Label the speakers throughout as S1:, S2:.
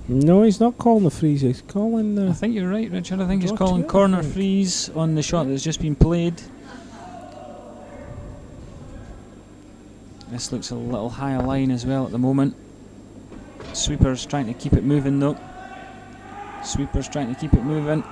S1: No, he's not calling the freeze. He's calling the.
S2: I think you're right, Richard. I think he's
S1: Draw
S2: calling
S1: two, I
S2: corner
S1: think.
S2: freeze on the shot that's just been played. This looks a little higher line as well at the moment. Sweeper's trying to keep it moving though. Sweeper's trying to keep it moving.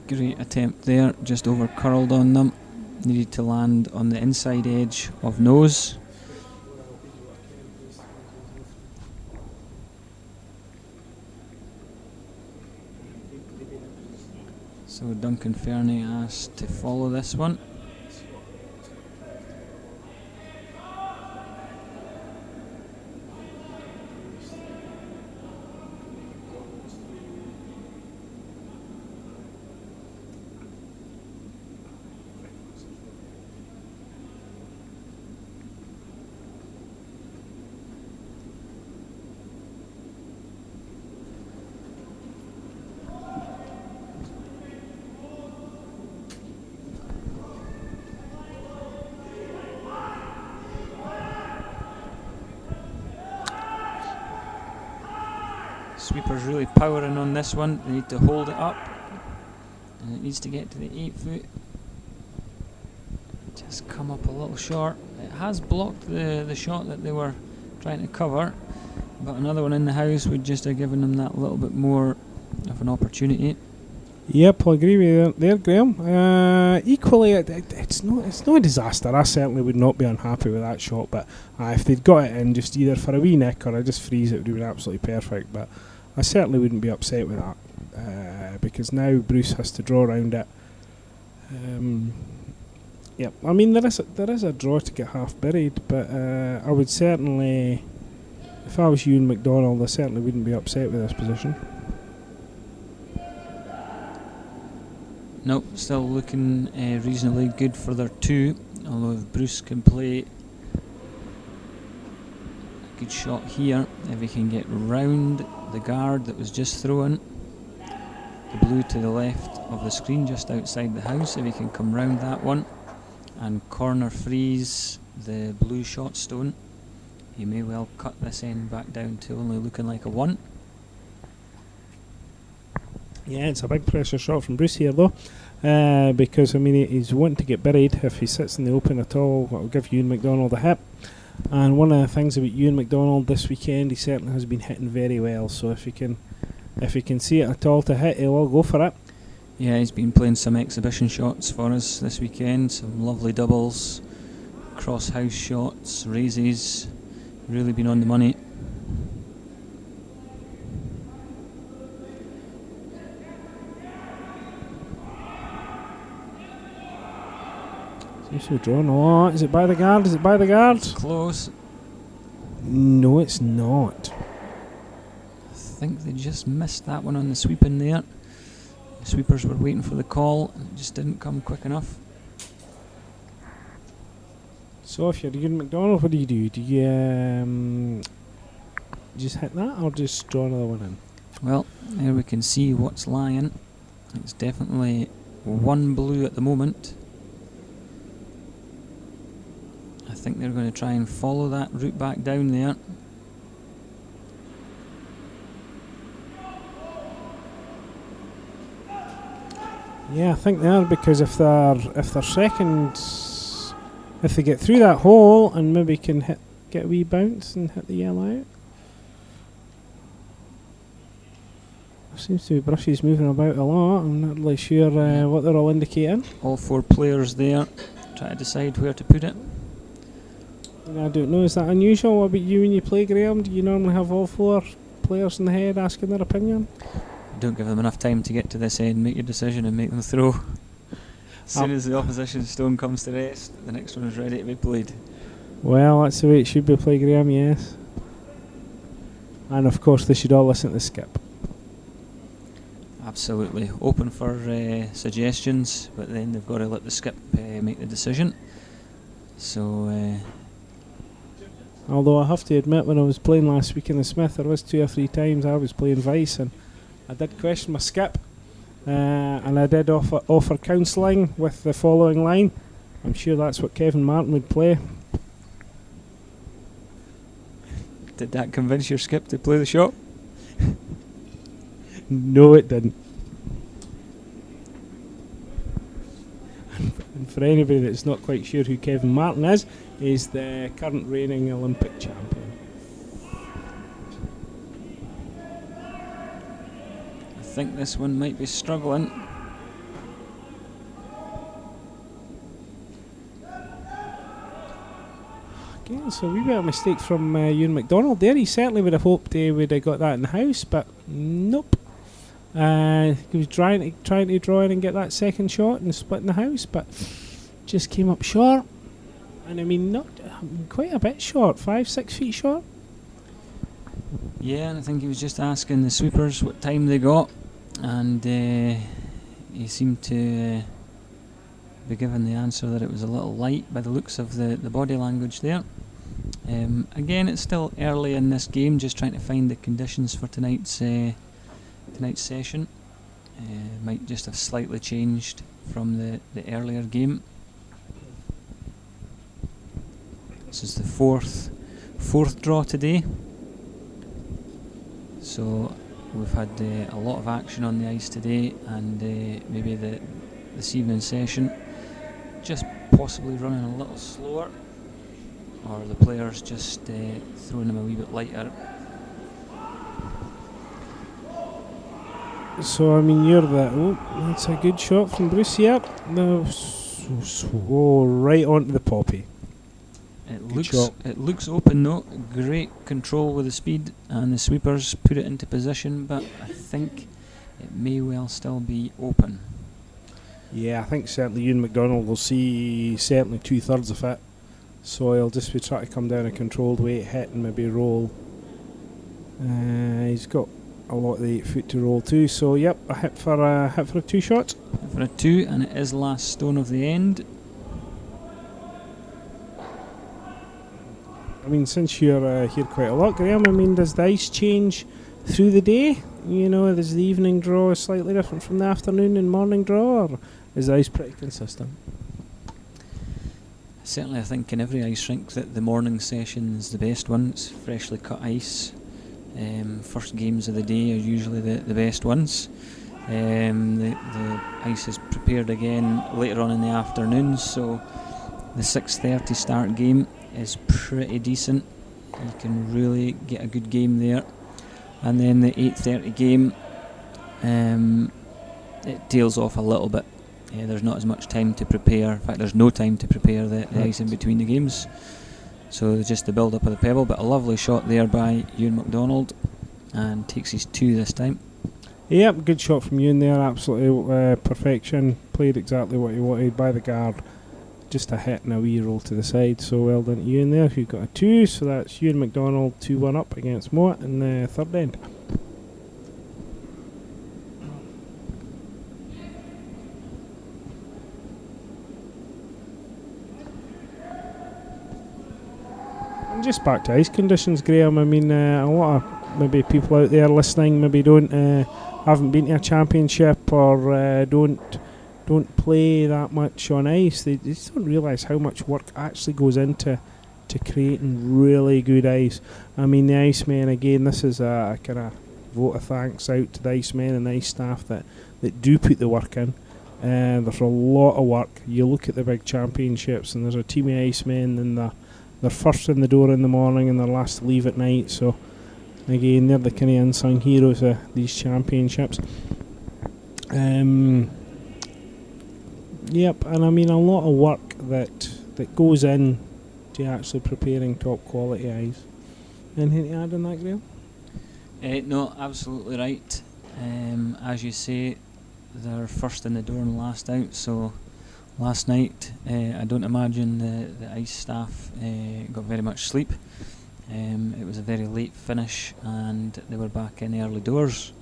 S2: Great attempt there, just over curled on them. Needed to land on the inside edge of nose. So Duncan Fernie asked to follow this one. Sweeper's really powering on this one. They need to hold it up, and it needs to get to the 8 foot. Just come up a little short. It has blocked the shot that they were trying to cover, but another one in the house would just have given them that little bit more of an opportunity.
S1: Yep, I'll agree with you there, Graham. Equally, it's no disaster. I certainly would not be unhappy with that shot, but if they'd got it in just either for a wee nick or just freeze, it would have been absolutely perfect. But I certainly wouldn't be upset with that, because now Bruce has to draw around it. Yep, I mean there is a draw to get half buried, but I would certainly, if I was you and MacDonald, I certainly wouldn't be upset with this position.
S2: Nope, still looking reasonably good for their 2, although if Bruce can play a good shot here, if he can get round the guard that was just thrown, the blue to the left of the screen just outside the house, if he can come round that one and corner freeze the blue shot stone, he may well cut this end back down to only looking like a 1.
S1: Yeah, it's a big pressure shot from Bruce here though, because I mean he's wanting to get buried. If he sits in the open at all, it'll give Ewan MacDonald a hit. And one of the things about Ewan MacDonald this weekend, he certainly has been hitting very well. So if he can see it at all to hit, he'll go for it.
S2: Yeah, he's been playing some exhibition shots for us this weekend. Some lovely doubles, cross house shots, raises. Really been on the money.
S1: Seems to be drawn. Oh, is it by the guard? Is it by the guard?
S2: Close.
S1: No, it's not.
S2: I think they just missed that one on the sweep in there. The sweepers were waiting for the call and it just didn't come quick enough.
S1: So if you're Ewan MacDonald, what do? Do you just hit that or just draw another one in?
S2: Well, there we can see what's lying. It's definitely 1 blue at the moment. I think they're going to try and follow that route back down there.
S1: Yeah, I think they are, because if they're second, if they get through that hole and maybe can get a wee bounce and hit the yellow out. Seems to be brushes moving about a lot. I'm not really sure what they're all indicating.
S2: All 4 players there, try to decide where to put it.
S1: I don't know, is that unusual? What about you when you play, Graham? Do you normally have all 4 players in the head asking their opinion?
S2: Don't give them enough time to get to this end, make your decision and make them throw. As soon as the opposition stone comes to rest, the next one is ready to be played.
S1: Well, that's the way it should be played, Graham, yes. And of course they should all listen to the skip.
S2: Absolutely. Open for suggestions, but then they've got to let the skip make the decision. So
S1: Although I have to admit, when I was playing last week in the Smith, there was 2 or 3 times I was playing Vice, and I did question my skip, and I did offer counselling with the following line. I'm sure that's what Kevin Martin would play.
S2: Did that convince your skip to play the shot?
S1: No, it didn't. And for anybody that's not quite sure who Kevin Martin is, he's the current reigning Olympic champion.
S2: I think this one might be struggling.
S1: Okay, so a wee bit of a mistake from Ewan MacDonald there. He certainly would have hoped he would have got that in the house, but nope. He was trying to draw in and get that second shot and split in the house, but just came up short. And I mean, not quite a bit short, 5-6 feet short.
S2: Yeah, and I think he was just asking the sweepers what time they got, and he seemed to be given the answer that it was a little light by the looks of the body language there. Again, it's still early in this game, just trying to find the conditions for tonight's session. Might just have slightly changed from the earlier game. This is the fourth draw today, so we've had a lot of action on the ice today, and maybe this evening's session just possibly running a little slower, or the players just throwing them a wee bit lighter.
S1: So I mean, that's a good shot from Bruce here. No, right onto the poppy.
S2: It looks open though. Great control with the speed, and the sweepers put it into position, but I think it may well still be open.
S1: Yeah, I think certainly Ewan MacDonald will see certainly 2/3 of it. So he'll just be trying to come down a controlled weight hit and maybe roll. He's got a lot of the 8 foot to roll too. So yep, a hit for a 2 shot.
S2: Hit for a 2, and it is last stone of the end.
S1: I mean, since you're here quite a lot, Graham, I mean, does the ice change through the day? You know, is the evening draw slightly different from the afternoon and morning draw, or is the ice pretty consistent?
S2: Certainly, I think in every ice rink that the morning session is the best one. It's freshly cut ice. First games of the day are usually the best ones. The ice is prepared again later on in the afternoon, so the 6:30 start game is pretty decent. You can really get a good game there. And then the 8:30 game, it tails off a little bit. There's not as much time to prepare. In fact, there's no time to prepare the ice in between the games. So just the build up of the pebble, but a lovely shot there by Ewan MacDonald, and takes his 2 this time.
S1: Yep, good shot from Ewan there, absolutely perfection. Played exactly what he wanted by the guard. Just a hit and a wee roll to the side, so well done to Ewan there, who got a 2, so that's Ewan MacDonald 2-1 up against Mouat in the third end. And just back to ice conditions, Graham, I mean, a lot of maybe people out there listening maybe haven't been to a championship, or don't play that much on ice. They just don't realise how much work actually goes into creating really good ice. I mean, the Icemen, again, this is a kind of vote of thanks out to the Icemen and the ice staff that do put the work in. There's a lot of work. You look at the big championships, and there's a team of Icemen, and they're first in the door in the morning and they're last to leave at night. So again, they're the kind of unsung heroes of these championships. Yep, and I mean, a lot of work that goes in to actually preparing top quality ice. Anything to add on that, Graham?
S2: No, absolutely right. As you say, they're first in the door and last out, so last night I don't imagine the ice staff got very much sleep. It was a very late finish, and they were back in early doors.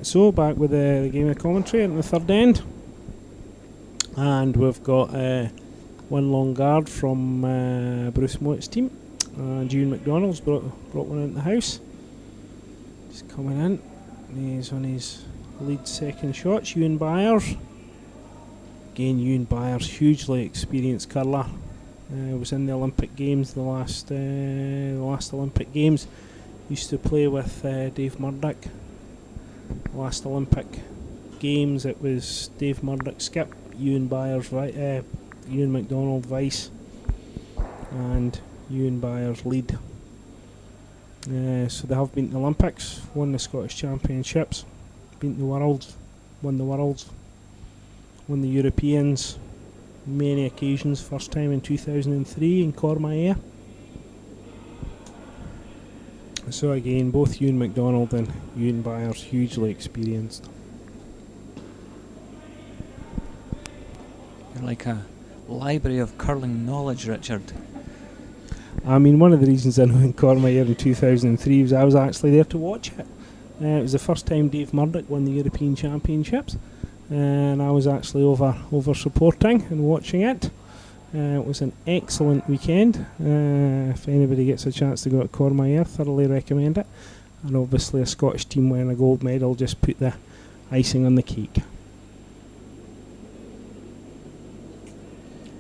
S1: So back with the game of commentary at the third end, and we've got one long guard from Bruce Mouat's team, and Ewan MacDonald's brought one into the house. Just coming in, he's on his lead second shots. Ewan Byers, again Ewan Byers, hugely experienced curler. Was in the Olympic Games, the last Olympic Games. Used to play with Dave Murdoch. Last Olympic Games, it was Dave Murdoch skip, Ewan Byers, Ewan MacDonald vice, and Ewan Byers lead. So they have been to the Olympics, won the Scottish Championships, been to the Worlds, won the Europeans, many occasions. First time in 2003 in Cormair. So again, both Ewan MacDonald and Ewan Byers hugely experienced.
S2: You're like a library of curling knowledge, Richard.
S1: I mean, one of the reasons I know in Cormair in 2003 was I was actually there to watch it. It was the first time Dave Murdoch won the European Championships, and I was actually over supporting and watching it. It was an excellent weekend. If anybody gets a chance to go to Cormair, thoroughly recommend it. And obviously a Scottish team winning a gold medal just put the icing on the cake.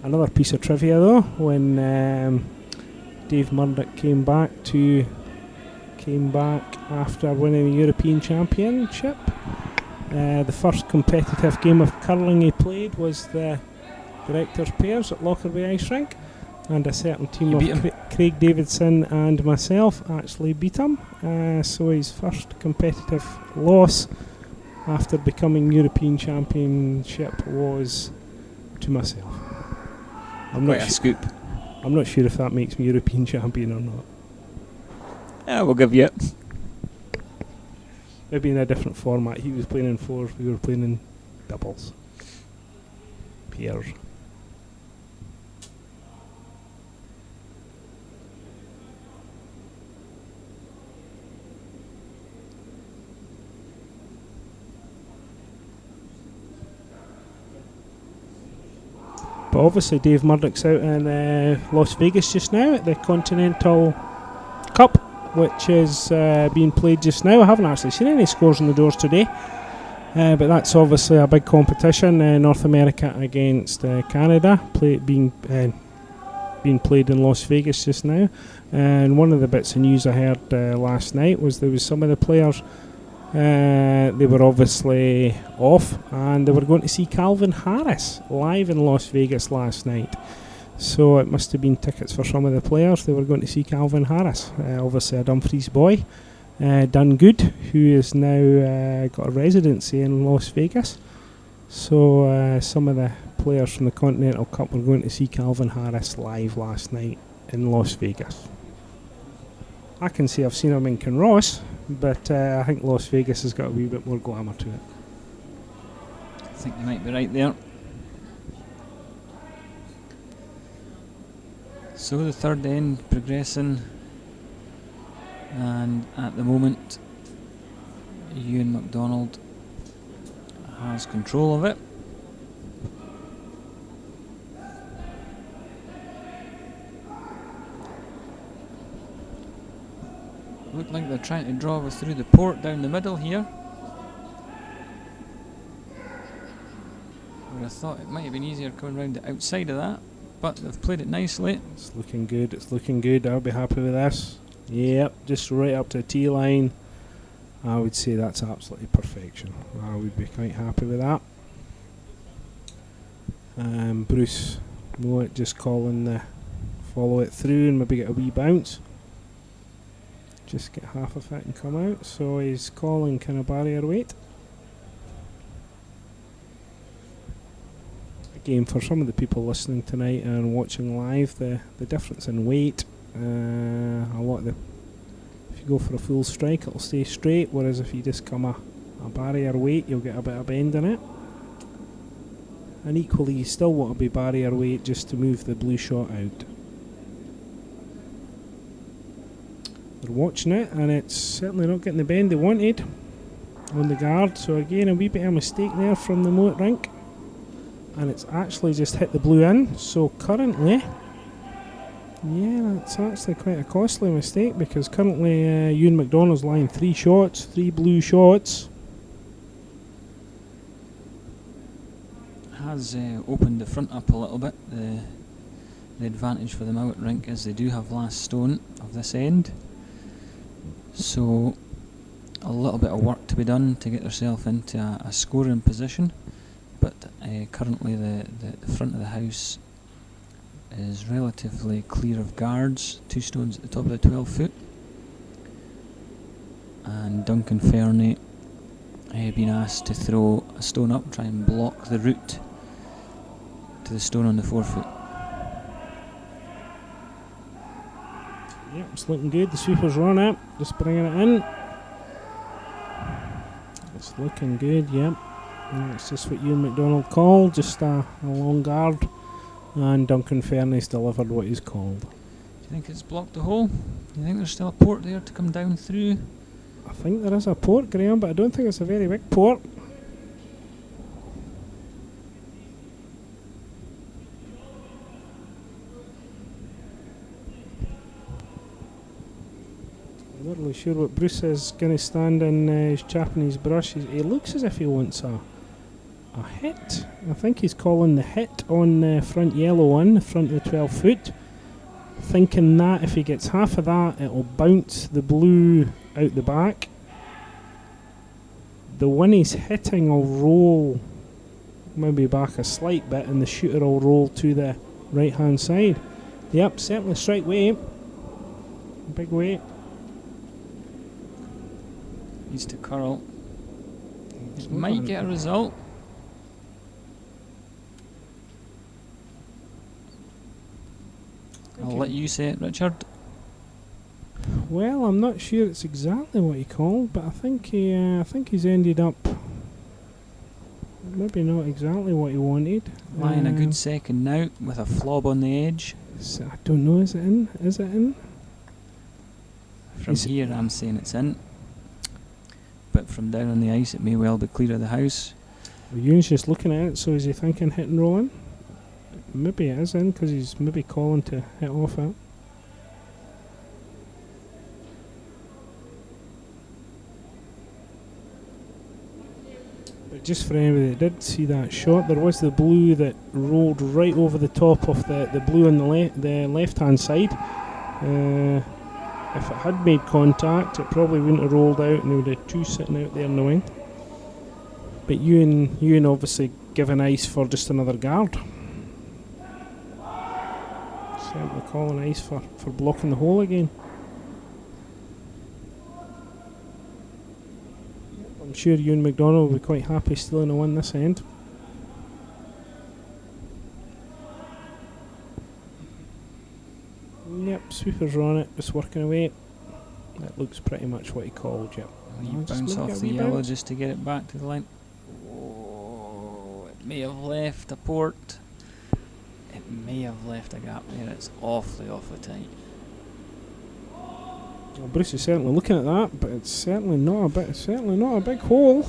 S1: Another piece of trivia though, when Dave Murdoch came back after winning the European Championship, the first competitive game of curling he played was the Directors' Pairs at Lockerbie Ice Rink, and a certain team of Craig Davidson and myself actually beat him. So his first competitive loss after becoming European Championship was to myself.
S2: Quite a scoop.
S1: I'm not sure if that makes me European champion or not.
S2: Yeah, we'll give you it.
S1: Maybe in a different format. He was playing in fours, we were playing in doubles. Pairs. But obviously Dave Murdoch's out in Las Vegas just now at the Continental Cup, which is being played just now. I haven't actually seen any scores on the doors today, but that's obviously a big competition. North America against Canada, being played in Las Vegas just now. And one of the bits of news I heard last night was there was some of the players, they were obviously off, and they were going to see Calvin Harris live in Las Vegas last night. So it must have been tickets for some of the players. They were going to see Calvin Harris, obviously a Dumfries boy, done good, who has now got a residency in Las Vegas. So some of the players from the Continental Cup were going to see Calvin Harris live last night in Las Vegas. I can say I've seen him in Kinross, but I think Las Vegas has got a wee bit more glamour to it.
S2: I think you might be right there. So the third end progressing, and at the moment Ewan MacDonald has control of it. Look like they're trying to draw us through the port down the middle here. Where I thought it might have been easier coming round the outside of that, but they've played it nicely.
S1: It's looking good, I'll be happy with this. Yep, just right up to the tee line. I would say that's absolutely perfection. I would be quite happy with that. Bruce Mouat just calling the follow it through and maybe get a wee bounce. Just get half of it and come out. So he's calling kind of barrier weight. Again, for some of the people listening tonight and watching live, the difference in weight, a lot of if you go for a full strike, it'll stay straight, whereas if you just come a barrier weight, you'll get a bit of bend in it. And equally, you still want to be barrier weight just to move the blue shot out. They're watching it, and it's certainly not getting the bend they wanted. on the guard. So again, a wee bit of a mistake there from the Mouat rink, and it's actually just hit the blue in. So currently, yeah, that's actually quite a costly mistake, because currently Ewan MacDonald's lying 3 shots, 3 blue shots.
S2: Has opened the front up a little bit. The advantage for the Mouat rink is they do have last stone of this end, so a little bit of work to be done to get yourself into a scoring position, but currently the front of the house is relatively clear of guards. 2 stones at the top of the 12 foot, and Duncan Fernie been asked to throw a stone up, try and block the route to the stone on the 4 foot.
S1: Yep, it's looking good. The sweeper's on it, just bringing it in. It's looking good, yep. And that's just what Ewan MacDonald called, just a long guard. And Duncan Fernie's delivered what he's called.
S2: Do you think it's blocked the hole? Do you think there's still a port there to come down through?
S1: I think there is a port, Graham, but I don't think it's a very big port. I'm not really sure what Bruce is going to stand in his Japanese brush. He looks as if he wants a hit. I think he's calling the hit on the front yellow one, the front of the 12 foot. Thinking that if he gets half of that, it'll bounce the blue out the back. The one he's hitting will roll maybe back a slight bit, and the shooter will roll to the right hand side. Yep, certainly strike weight. Big weight.
S2: Needs to curl. Might get a result. I'll let you say it, Richard.
S1: Well, I'm not sure it's exactly what he called, but I think he's ended up maybe not exactly what he wanted.
S2: Lying a good second now with a flob on the edge.
S1: So I don't know. Is it in? Is it in?
S2: From here, I'm saying it's in, but from down on the ice, it may well be clear of the house.
S1: Well, Ewan's just looking at it. So is he thinking hit and roll in? Maybe it is in, because he's maybe calling to hit off it. But just for anybody that did see that shot, there was the blue that rolled right over the top of the blue on the left hand side. If it had made contact, it probably wouldn't have rolled out, and there would have 2 sitting out there in the wing. But Ewan obviously given ice for just another guard. Certainly calling ice for blocking the hole again. I'm sure Ewan MacDonald will be quite happy stealing a win this end. Yep, sweepers are on it, just working away. That looks pretty much what he called, yep.
S2: You bounce off the yellow just to get it back to the line. Oh, it may have left a port. It may have left a gap there. It's awfully tight.
S1: Well, Bruce is certainly looking at that, but it's certainly not a big hole.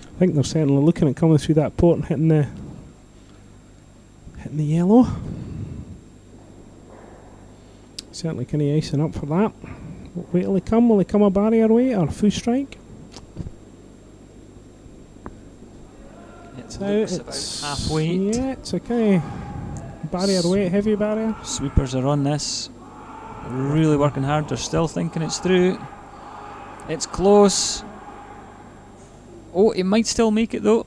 S1: I think they're certainly looking at coming through that port and hitting the yellow. Certainly kind of icing up for that. Wait till they come. Will they come a barrier weight or full strike?
S2: It looks about half weight.
S1: Yeah, it's okay. Barrier weight, heavy barrier.
S2: Sweepers are on this. Really working hard. They're still thinking it's through. It's close. Oh, it might still make it though.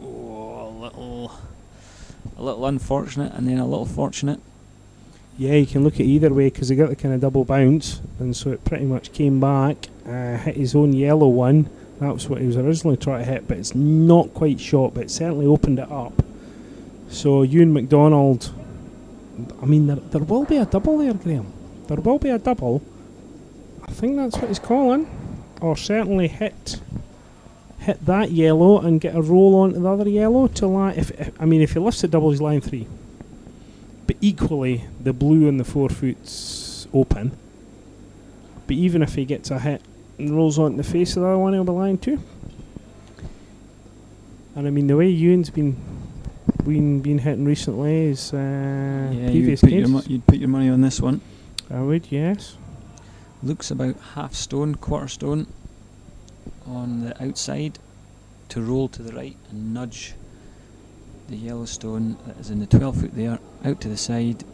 S2: Oh, a little unfortunate, and then a little fortunate.
S1: Yeah, you can look at either way, because he got the kind of double bounce, and so it pretty much came back, hit his own yellow one. That was what he was originally trying to hit, but it's not quite shot, but it certainly opened it up. So Ewan MacDonald, I mean, there will be a double there, Graham. There will be a double. I think that's what he's calling. Or certainly hit that yellow and get a roll onto the other yellow to line. If he lifts it double, he's line 3. But equally, the blue and the 4 foot's open. But even if he gets a hit and rolls onto the face of the other one, he'll be line 2. And I mean, the way Ewan's been hitting recently is previous games.
S2: You'd put your money on this one.
S1: I would, yes.
S2: Looks about half stone, quarter stone on the outside to roll to the right and nudge the yellow stone that is in the 12 foot there out to the side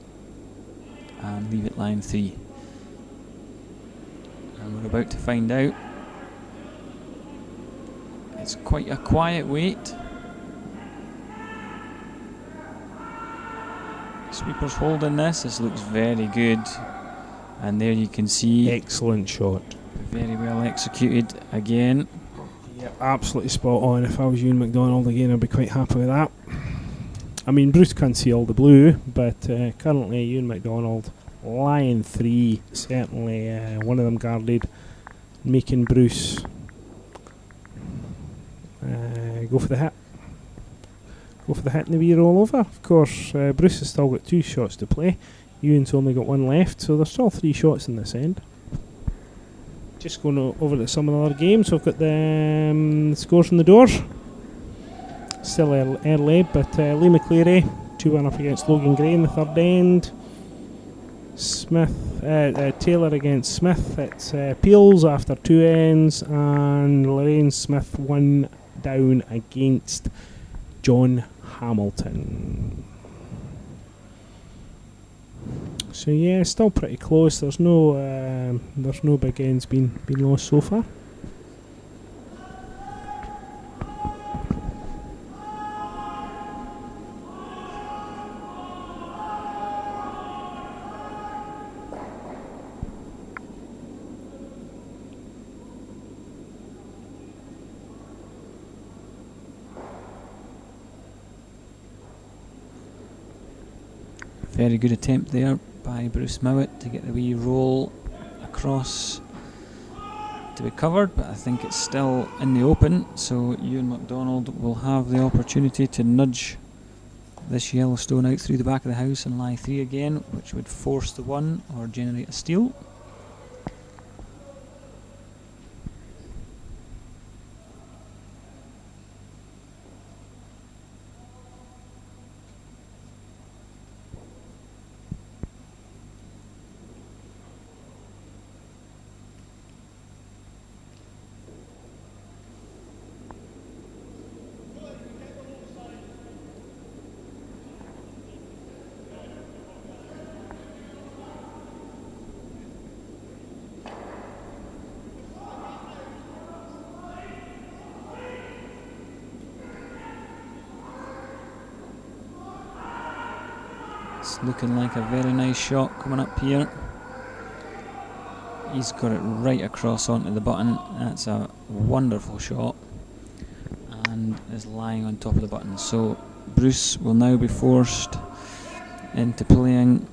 S2: and leave it line 3. And we're about to find out. It's quite a quiet wait. Sweeper's holding this. This looks very good. And there you can see.
S1: Excellent shot.
S2: Very well executed again.
S1: Yep, absolutely spot on. If I was Ewan MacDonald again, I'd be quite happy with that. I mean, Bruce can't see all the blue, but currently Ewan MacDonald, line 3, certainly one of them guarded, making Bruce go for the hit. Go for the hit and the wee roll over. Of course, Bruce has still got 2 shots to play. Ewan's only got 1 left, so there's still 3 shots in this end. Just going over to some of the other games. We've got the scores from the doors. Still early, but Lee McCleary 2-1 up against Logan Gray in the third end. Taylor against Smith. It's Peels after 2 ends, and Lorraine Smith 1 down against John Hamilton. So yeah, still pretty close. There's no big ends been lost so far.
S2: Very good attempt there by Bruce Mouat to get the wee roll across to be covered, but I think it's still in the open, so Ewan MacDonald will have the opportunity to nudge this yellow stone out through the back of the house and lie 3 again, which would force the 1 or generate a steal. It's looking like a very nice shot coming up here. He's got it right across onto the button. That's a wonderful shot and is lying on top of the button. So Bruce will now be forced into playing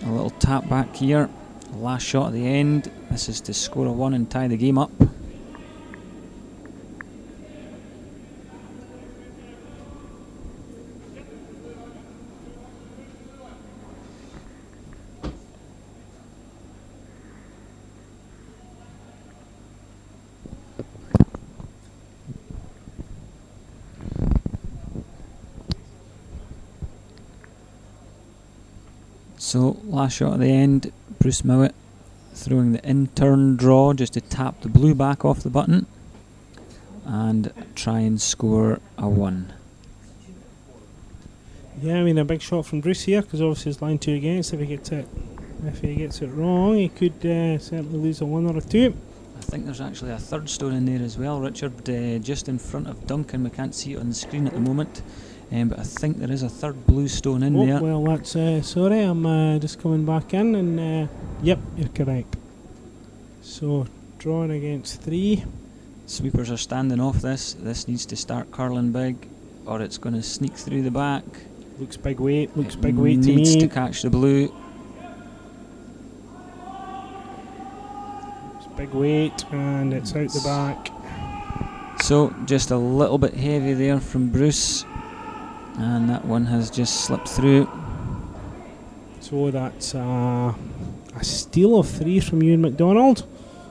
S2: a little tap back here. Last shot at the end. This is to score a 1 and tie the game up. So, last shot at the end, Bruce Mouat throwing the in-turn draw just to tap the blue back off the button and try and score a 1.
S1: Yeah, I mean a big shot from Bruce here, because obviously it's line 2 against. If he gets it wrong, he could certainly lose a 1 or a 2.
S2: I think there's actually a third stone in there as well, Richard, just in front of Duncan. We can't see it on the screen at the moment. But I think there is a third blue stone in there.
S1: Well, that's sorry, I'm just coming back in, and yep, you're correct. So, drawing against 3.
S2: Sweepers are standing off this. This needs to start curling big, or it's going to sneak through the back.
S1: Looks big weight, to me.
S2: Needs to catch the blue.
S1: big weight, and it's out the back.
S2: So just a little bit heavy there from Bruce, and that one has just slipped through.
S1: So that's a steal of 3 from Ewan MacDonald.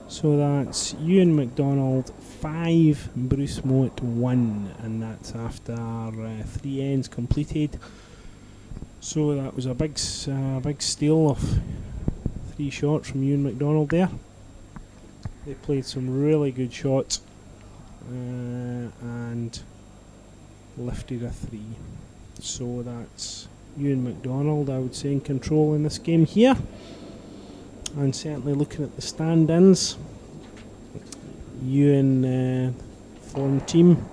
S1: So that's Ewan MacDonald 5, Bruce Mouat 1, and that's after 3 ends completed. So that was a big steal of 3 shots from Ewan MacDonald there. They played some really good shots and lifted a 3. So that's Ewan MacDonald, I would say, in control in this game here. And certainly looking at the stand-ins, Ewan form team.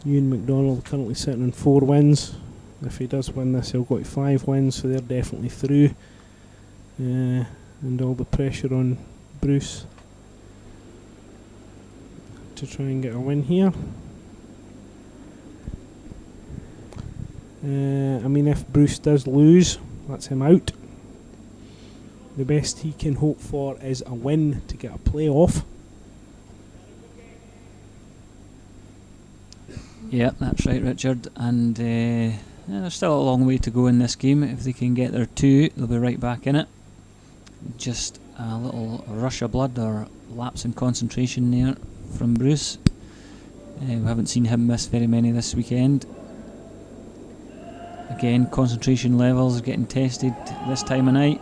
S1: Ewan MacDonald currently sitting on 4 wins. If he does win this, he'll go to 5 wins, so they're definitely through. And all the pressure on Bruce to try and get a win here. I mean, if Bruce does lose, that's him out. The best he can hope for is a win to get a playoff.
S2: Yeah, that's right, Richard. And there's still a long way to go in this game. If they can get their 2, they'll be right back in it. Just a little rush of blood or lapse in concentration there from Bruce. We haven't seen him miss very many this weekend. Again, concentration levels are getting tested this time of night.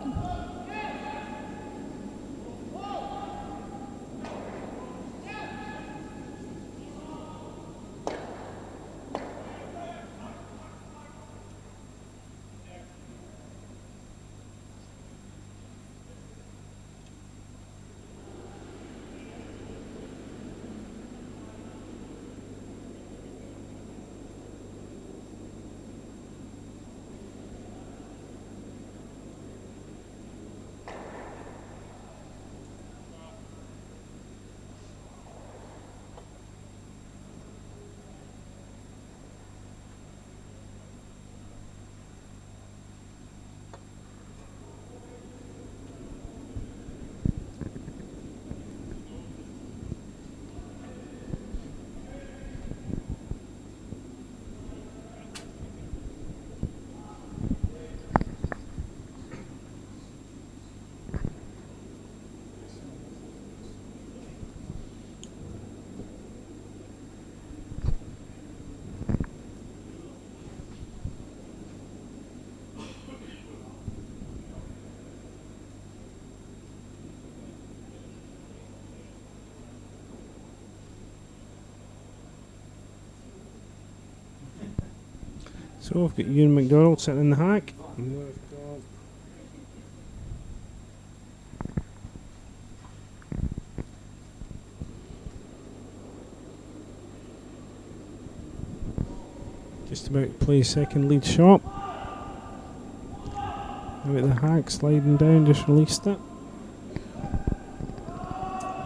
S1: So we've got Ewan MacDonald sitting in the hack. Just about to play second lead shot. Now at the hack, sliding down, just released it.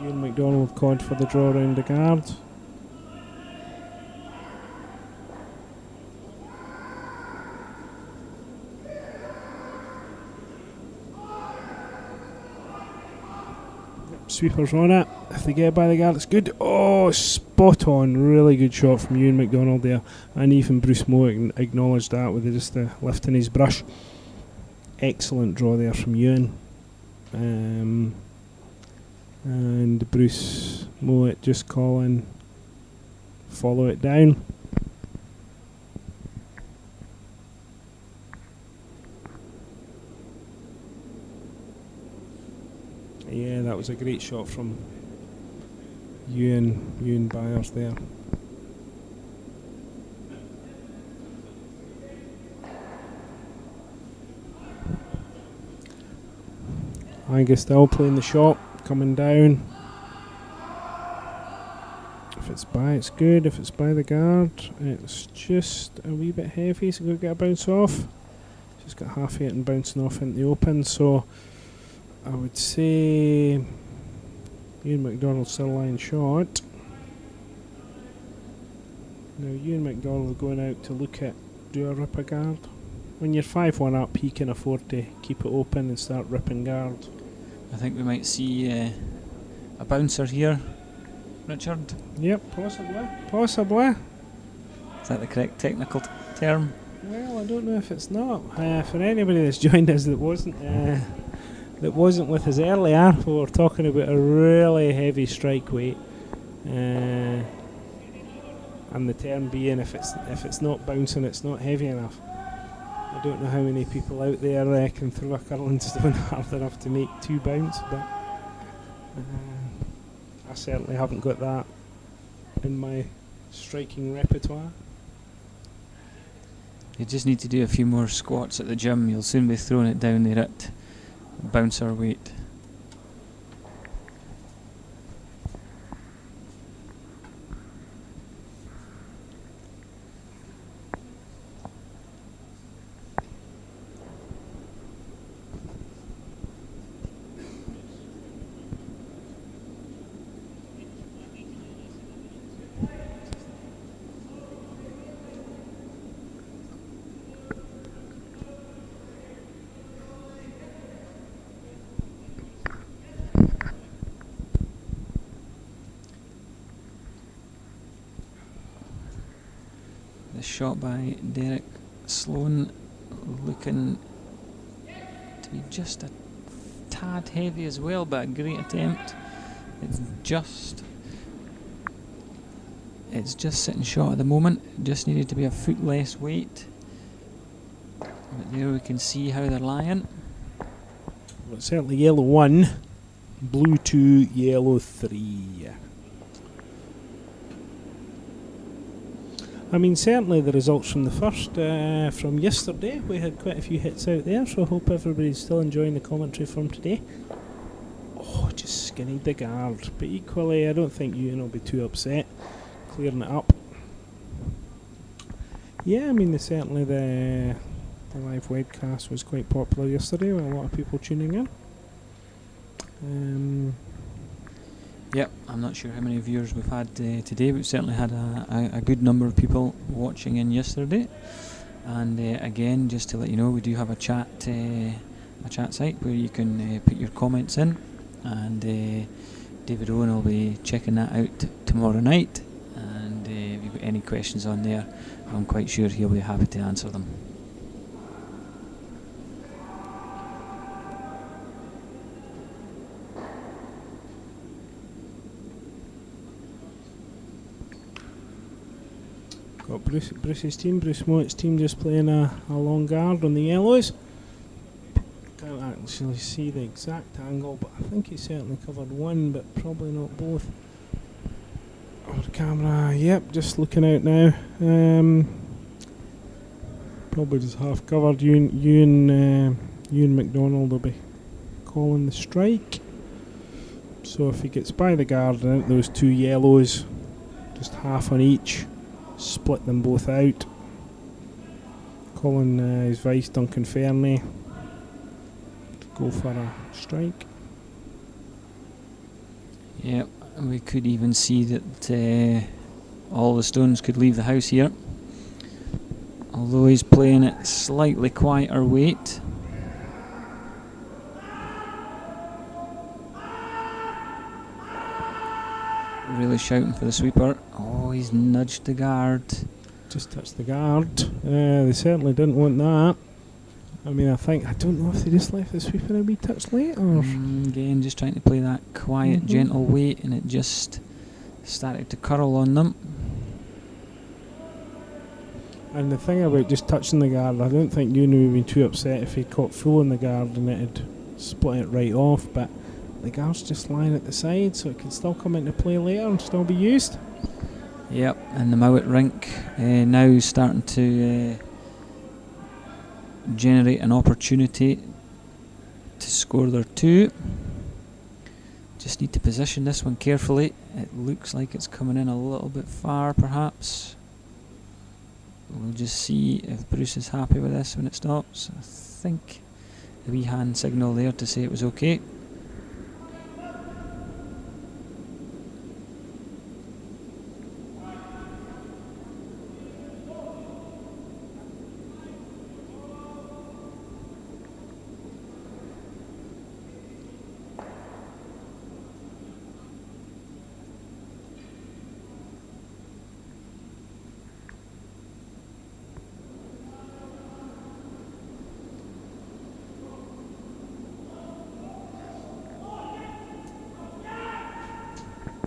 S1: Ewan MacDonald called for the draw round the guard. Sweepers on it. If they get by the guard, it's good. Oh, spot on. Really good shot from Ewan MacDonald there. And even Bruce Mouat acknowledged that with just lifting his brush. Excellent draw there from Ewan. And Bruce Mouat just calling, follow it down. Yeah, that was a great shot from Ewan Byers there. Angus still playing the shot, coming down. If it's by, it's good. If it's by the guard, it's just a wee bit heavy, so we'll get a bounce off. Just got half it and bouncing off into the open, so I would say Ewan MacDonald still line shot. Now Ewan MacDonald going out to look at, do a ripper guard when you're 5-1 up, he can afford to keep it open and start ripping guard.
S2: I think we might see a bouncer here, Richard.
S1: Yep, possibly.
S2: Is that the correct technical term?
S1: Well, I don't know if it's not. For anybody that's joined us that wasn't with us earlier, we were talking about a really heavy strike weight, and the term being if it's not bouncing, it's not heavy enough. I don't know how many people out there can throw a curling stone hard enough to make 2 bounce, but I certainly haven't got that in my striking repertoire.
S2: You just need to do a few more squats at the gym. You'll soon be throwing it down there at bouncer weight. Shot by Derek Sloan, looking to be just a tad heavy as well, but a great attempt. It's just sitting short at the moment. It just needed to be a foot less weight. But there we can see how they're lying.
S1: Well, it's certainly yellow 1, blue 2, yellow 3. I mean, certainly the results from the first, from yesterday, we had quite a few hits out there, so I hope everybody's still enjoying the commentary from today. Oh, just skinnied the guard, but equally I don't think Ewan will be too upset clearing it up. Yeah, I mean, certainly the live webcast was quite popular yesterday with a lot of people tuning in.
S2: Yep, I'm not sure how many viewers we've had today, but we've certainly had a good number of people watching in yesterday. And again, just to let you know, we do have a chat site where you can put your comments in, and David Owen will be checking that out tomorrow night. And if you've got any questions on there, I'm quite sure he'll be happy to answer them.
S1: Got Bruce's team, Bruce Mouat's team, just playing a long guard on the yellows. Can't actually see the exact angle, but I think he certainly covered 1, but probably not both. Over camera, yep, just looking out now. Probably just half covered. Ewan MacDonald will be calling the strike. So if he gets by the guard and out those 2 yellows, just half on each, split them both out. Calling his vice, Duncan Fernie, to go for a strike.
S2: Yep, and we could even see that all the stones could leave the house here. Although he's playing at slightly quieter weight. Really shouting for the sweeper. Oh, he's nudged the guard.
S1: Just touched the guard. They certainly didn't want that. I mean, I don't know if they just left the sweeper a wee touch late or...
S2: Again, just trying to play that quiet, gentle weight, and it just started to curl on them.
S1: And the thing about just touching the guard, I don't think Ewan would have been too upset if he'd caught full in the guard and it had split it right off, but the guard's just lying at the side, so it can still come into play later and still be used.
S2: Yep, and the Mouat rink now starting to generate an opportunity to score their 2. Just need to position this one carefully. It looks like it's coming in a little bit far, perhaps. We'll just see if Bruce is happy with this when it stops. I think the wee hand signal there to say it was okay.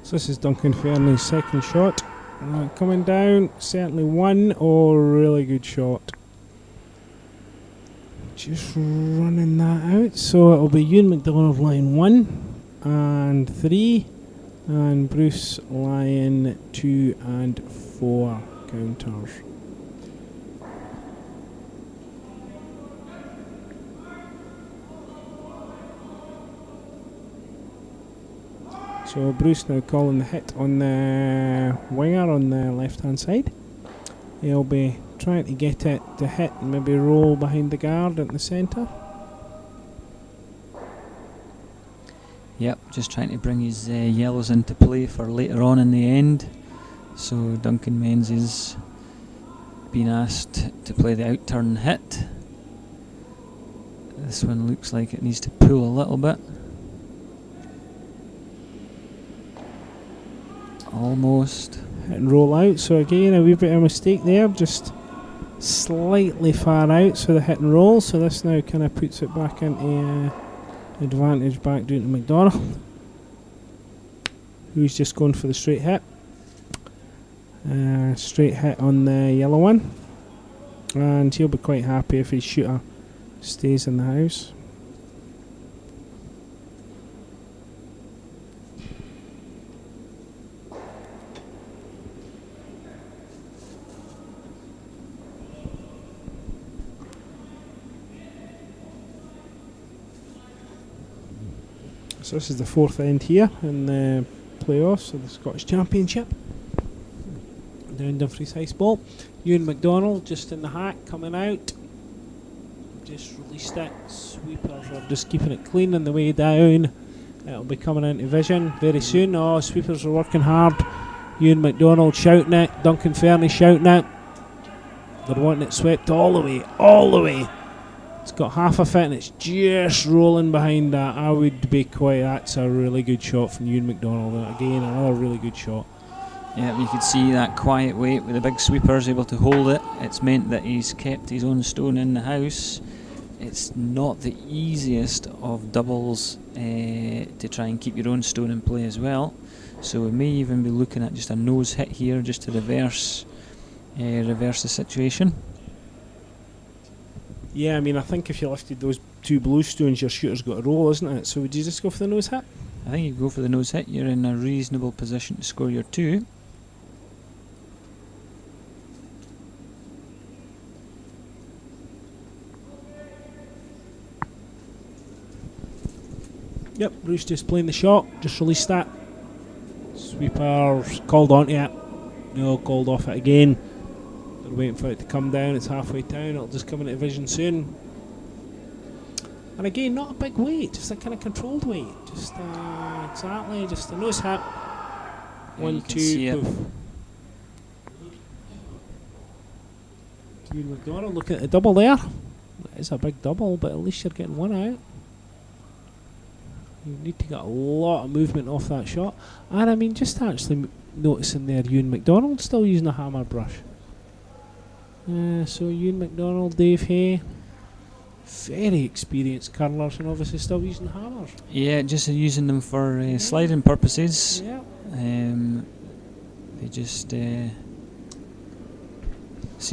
S1: So this is Duncan Fairley's second shot. Coming down, certainly one. Oh, really good shot. Just running that out. So it'll be Ewan McDonald line 1 and 3, and Bruce line 2 and 4 counters. So Bruce now calling the hit on the winger on the left hand side. He'll be trying to get it to hit and maybe roll behind the guard in the centre.
S2: Yep, just trying to bring his yellows into play for later on in the end. So Duncan Menzies been asked to play the out-turn hit. This one looks like it needs to pull a little bit. Almost.
S1: Hit and roll out, so again a wee bit of a mistake there, just slightly far out, so the hit and roll, so this now kind of puts it back into advantage back down to MacDonald, who's just going for the straight hit. Straight hit on the yellow one, and he'll be quite happy if his shooter stays in the house. So this is the fourth end here in the playoffs of the Scottish Championship. Down Dumfries High Ball. Ewan McDonald just in the hack coming out. Just released it. Sweepers are just keeping it clean on the way down. It'll be coming into vision very soon. Oh, sweepers are working hard. Ewan McDonald shouting it. Duncan Fairley shouting it. They're wanting it swept all the way, all the way. It's got half of it and it's just rolling behind that. I would be quite... That's a really good shot from Ewan McDonald. Again, another really good shot.
S2: Yeah, you could see that quiet weight with the big sweepers able to hold it. It's meant that he's kept his own stone in the house. It's not the easiest of doubles to try and keep your own stone in play as well. So we may even be looking at just a nose hit here just to reverse the situation.
S1: Yeah, I mean, I think if you lifted those two blue stones, your shooter's got a roll, isn't it? So would you just go for the nose hit?
S2: I think you go for the nose hit. You're in a reasonable position to score your 2.
S1: Yep, Bruce just playing the shot, just released that. Sweeper's called onto it. No, called off it again. They're waiting for it to come down, it's halfway down, it'll just come into vision soon. And again, not a big weight, just a kind of controlled weight. Just exactly, just a nose hit.
S2: Yeah,
S1: 1, 2, poof. Ewan McDonald looking at the double there. That is a big double, but at least you're getting one out. You need to get a lot of movement off that shot. And I mean, just actually noticing there, Ewan McDonald still using a hammer brush. So Ewan McDonald, Dave Hay, very experienced curlers, and obviously still using hammers.
S2: Yeah, just using them for sliding purposes.
S1: Yeah.
S2: They just seem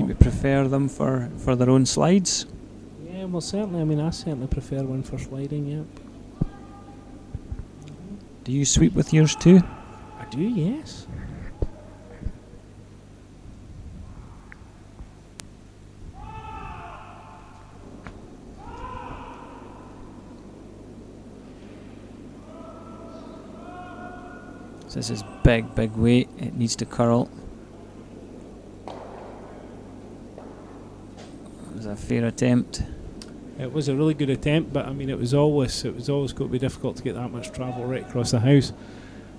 S2: to prefer them for their own slides.
S1: Yeah, well certainly, I mean I certainly prefer one for sliding, yeah.
S2: Do you sweep with yours too?
S1: I do, yes.
S2: So this is big weight, it needs to curl. It was a fair attempt.
S1: It was a really good attempt, but I mean it was always going to be difficult to get that much travel right across the house.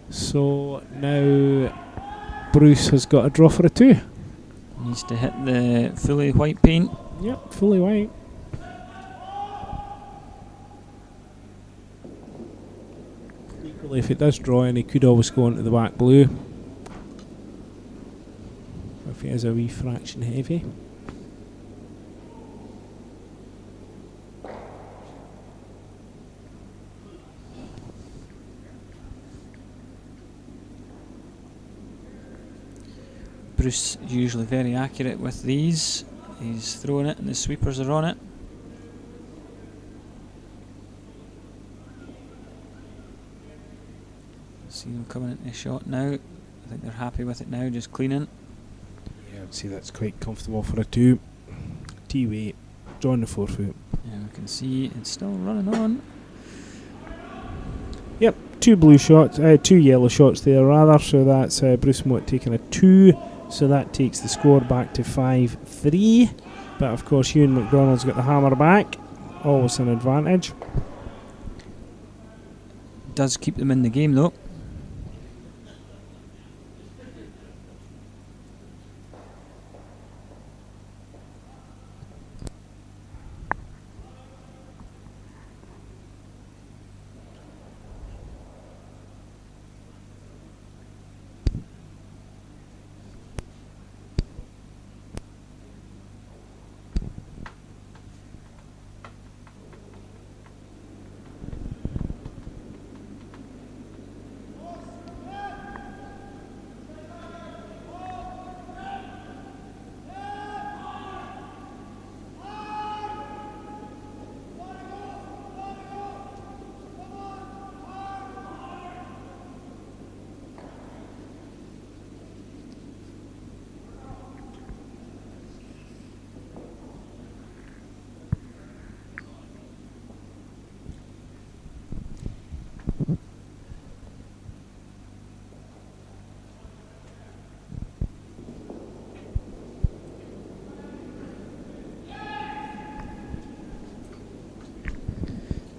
S1: So now Bruce has got a draw for a 2.
S2: Needs to hit the fully white paint.
S1: Yep, fully white. Equally, if it does draw in, he could always go into the back blue. If he is a wee fraction heavy.
S2: Bruce usually very accurate with these. He's throwing it and the sweepers are on it. See them coming into the shot now. I think they're happy with it now, just cleaning.
S1: Yeah, I'd say that's quite comfortable for a 2. T-weight, drawing the 4 foot.
S2: Yeah, we can see it's still running on.
S1: Yep, 2 blue shots, 2 yellow shots there rather, so that's Bruce Mouat taking a 2, so that takes the score back to 5-3. But of course Ewan MacDonald's got the hammer back, always an advantage.
S2: Does keep them in the game though.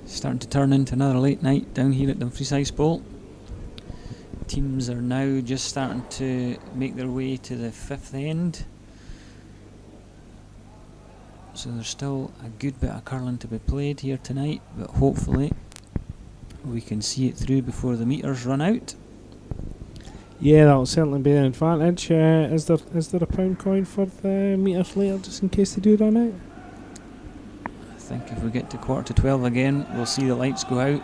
S2: Starting to turn into another late night down here at Dumfries Ice Bowl. Teams are now just starting to make their way to the 5th end. So there's still a good bit of curling to be played here tonight, but hopefully we can see it through before the meters run out.
S1: Yeah, that'll certainly be an advantage. Is there a pound coin for the meters later, just in case they do run out?
S2: I think if we get to 11:45 again, we'll see the lights go out.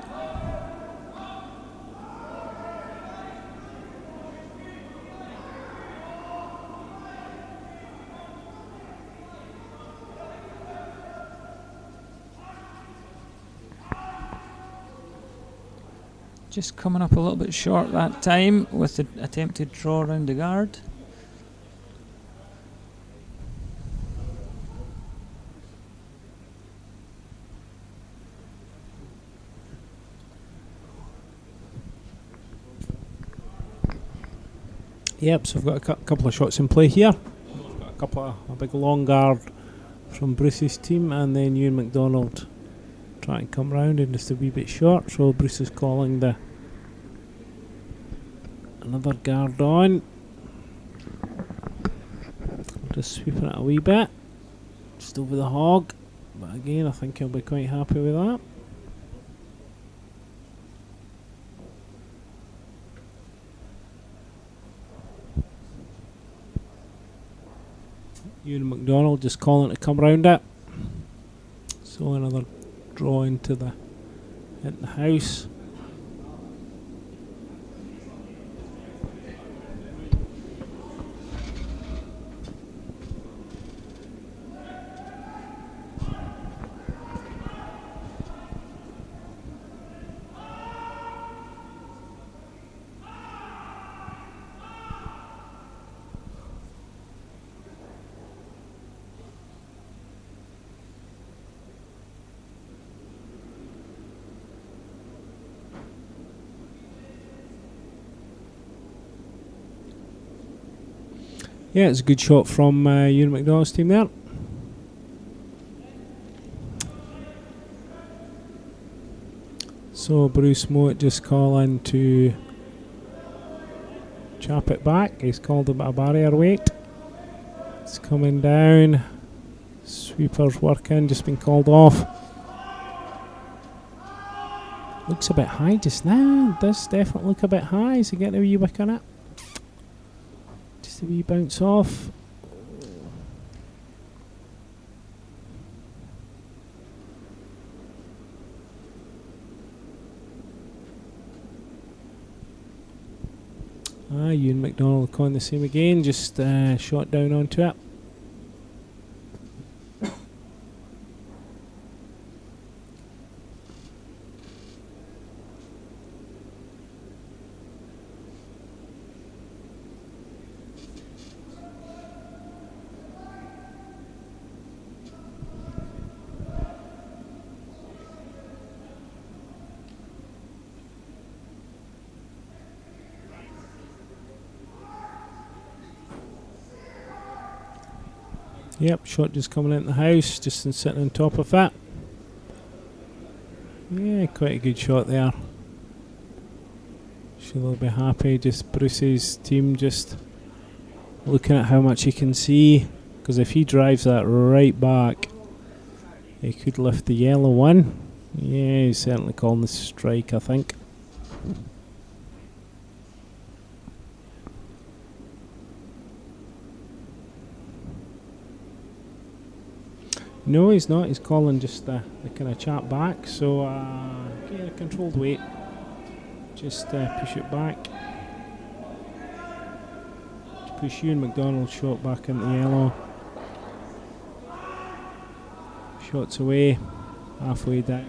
S2: Just coming up a little bit short that time with the attempted draw around the guard.
S1: Yep, so we've got a couple of shots in play here. We've got a big long guard from Bruce's team, and then Ewan MacDonald trying to come round and just a wee bit short. So Bruce is calling another guard on. Just sweeping it a wee bit, just over the hog. But again, I think he'll be quite happy with that. Ewan MacDonald just calling to come round it. So another draw into the house. Yeah, it's a good shot from Ewan MacDonald's team there. So Bruce Mouat just calling to chap it back. He's called a bit of barrier weight. It's coming down. Sweeper's working, just been called off. Looks a bit high just now. It does definitely look a bit high. Is he getting a wee wick on it? A wee bounce off. Ewan MacDonald calling the same again, just shot down onto it. Yep, shot just coming into the house, just sitting on top of it. Yeah, quite a good shot there. Sure they'll be happy. Just Bruce's team just looking at how much he can see, because if he drives that right back, he could lift the yellow one. Yeah, he's certainly calling the strike, I think. No, he's not. He's calling just the kind of chat back. So, get a controlled weight. Just push it back. Push Ewan MacDonald's shot back into yellow. Shots away. Halfway down.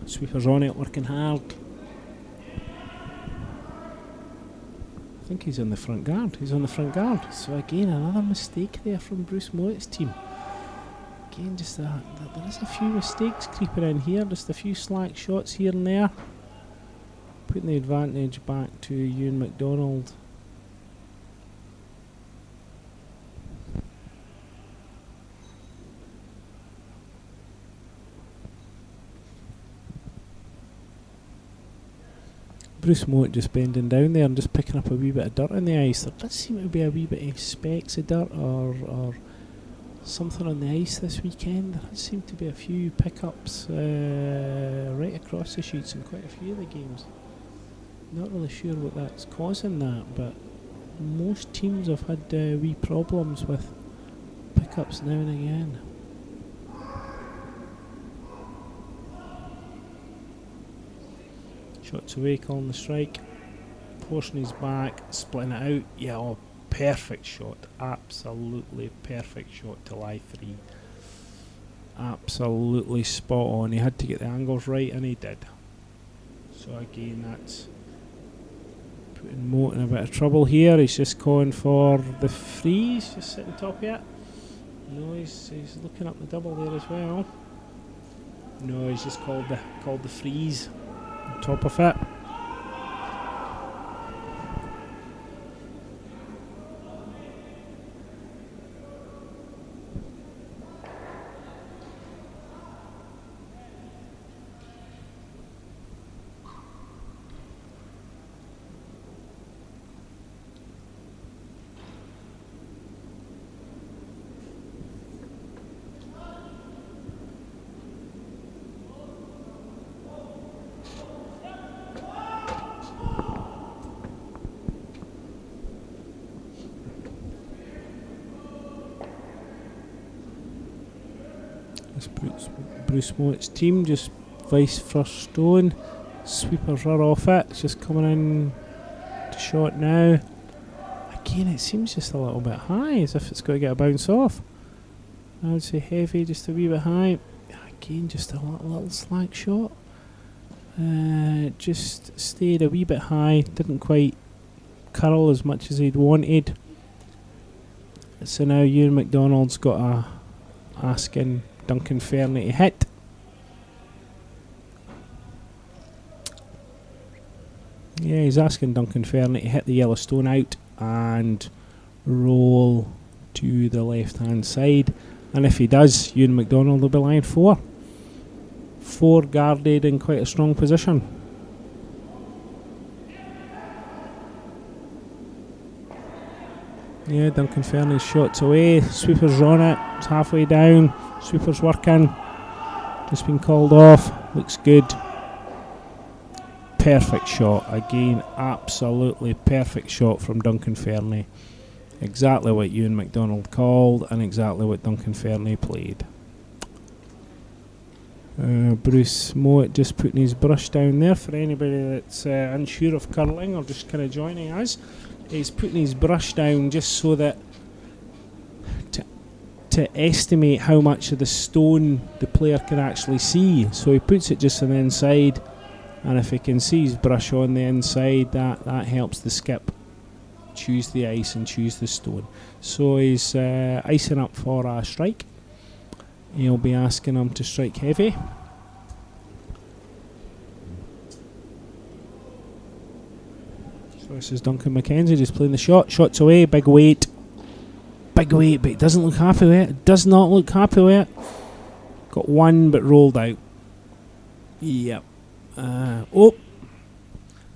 S1: Sweepers on it, working hard. I think he's on the front guard. He's on the front guard. So again, another mistake there from Bruce Mouat's team. Again, just there is a few mistakes creeping in here. Just a few slack shots here and there. Putting the advantage back to Ewan MacDonald. Bruce Mouat just bending down there and just picking up a wee bit of dirt on the ice. There does seem to be a wee bit of specks of dirt or something on the ice this weekend. There does seem to be a few pickups right across the sheets in quite a few of the games. Not really sure what that's causing that, but most teams have had wee problems with pickups now and again. Shots away, calling the strike. Forcing his back, splitting it out. Yeah, oh, perfect shot. Absolutely perfect shot to lie 3. Absolutely spot on. He had to get the angles right, and he did. So again, that's putting Mouat in a bit of trouble here. He's just going for the freeze, just sitting top of it. No, he's looking up the double there as well. No, he's just called the freeze on top of it. Bruce Mouat's team just vice first stone. Sweepers are off it. It's just coming in to shot now. Again, it seems just a little bit high, as if it's got to get a bounce off. I would say heavy, just a wee bit high. Again, just a little slack shot. Just stayed a wee bit high. Didn't quite curl as much as he'd wanted. So now Ewan MacDonald's got asking Duncan Fernie to hit. Yeah, he's asking Duncan Fernie to hit the yellow stone out and roll to the left hand side. And if he does, Ewan MacDonald will be line 4. 4 guarded in quite a strong position. Yeah, Duncan Fernie's shots away. Sweeper's on it. It's halfway down. Sweeper's working. Just been called off. Looks good. Perfect shot. Again, absolutely perfect shot from Duncan Fernie. Exactly what Ewan MacDonald called and exactly what Duncan Fernie played. Bruce Mouat just putting his brush down there. For anybody that's unsure of curling or just kind of joining us, he's putting his brush down just so that to estimate how much of the stone the player can actually see. So he puts it just on the inside, and if he can see his brush on the inside, that helps the skip choose the ice and choose the stone. So he's icing up for a strike. He'll be asking him to strike heavy. So this is Duncan McKenzie just playing the shot. Shots away, big weight. Big weight, but he doesn't look happy with it. Does not look happy with it. Got one, but rolled out. Yep. Oh!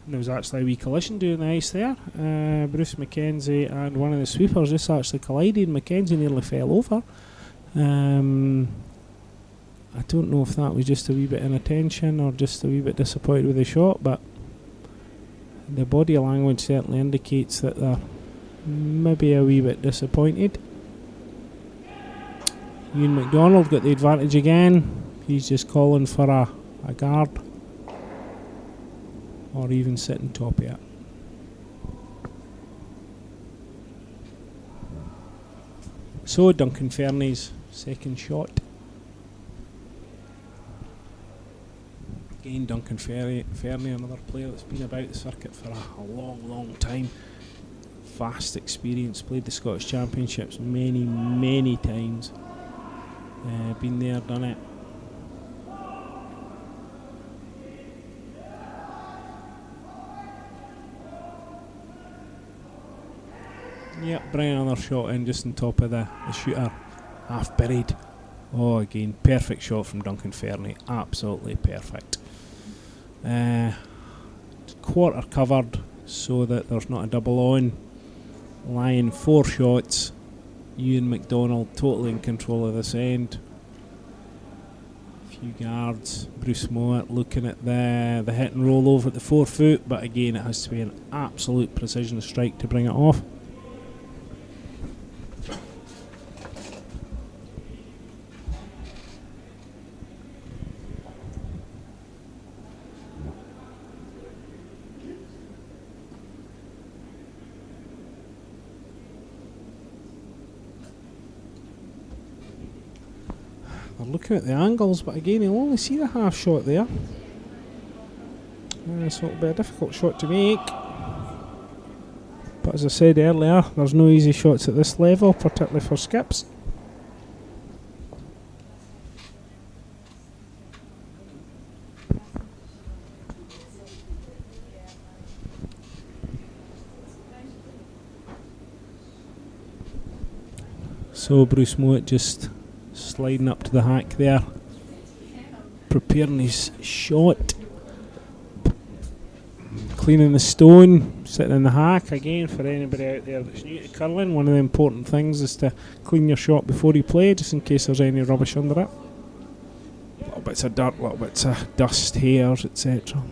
S1: There was actually a wee collision doing the ice there. Bruce McKenzie and one of the sweepers just actually collided. McKenzie nearly fell over. I don't know if that was just a wee bit inattention or just a wee bit disappointed with the shot, but the body language certainly indicates that they're maybe a wee bit disappointed. Ian MacDonald got the advantage again. He's just calling for a guard, or even sitting top of it. So Duncan Fernie's second shot. Again, Duncan Fernie, another player that's been about the circuit for a long time. Vast experience, played the Scottish Championships many times. Been there, done it. Yep, bring another shot in just on top of the shooter. Half buried. Oh, again, perfect shot from Duncan Fernie. Absolutely perfect. Quarter covered so that there's not a double on. Lying 4 shots. Ian MacDonald totally in control of this end. Few guards. Bruce Mouat looking at the hit and roll over at the 4 foot, but again it has to be an absolute precision strike to bring it off. They're looking at the angles, but again you'll only see the half shot there. So it'll be a difficult shot to make. But as I said earlier, there's no easy shots at this level, particularly for skips. So Bruce Mouat just sliding up to the hack there, preparing his shot, cleaning the stone, sitting in the hack. Again, for anybody out there that's new to curling, one of the important things is to clean your shot before you play, just in case there's any rubbish under it. Little bits of dirt, little bits of dust, hairs, etc.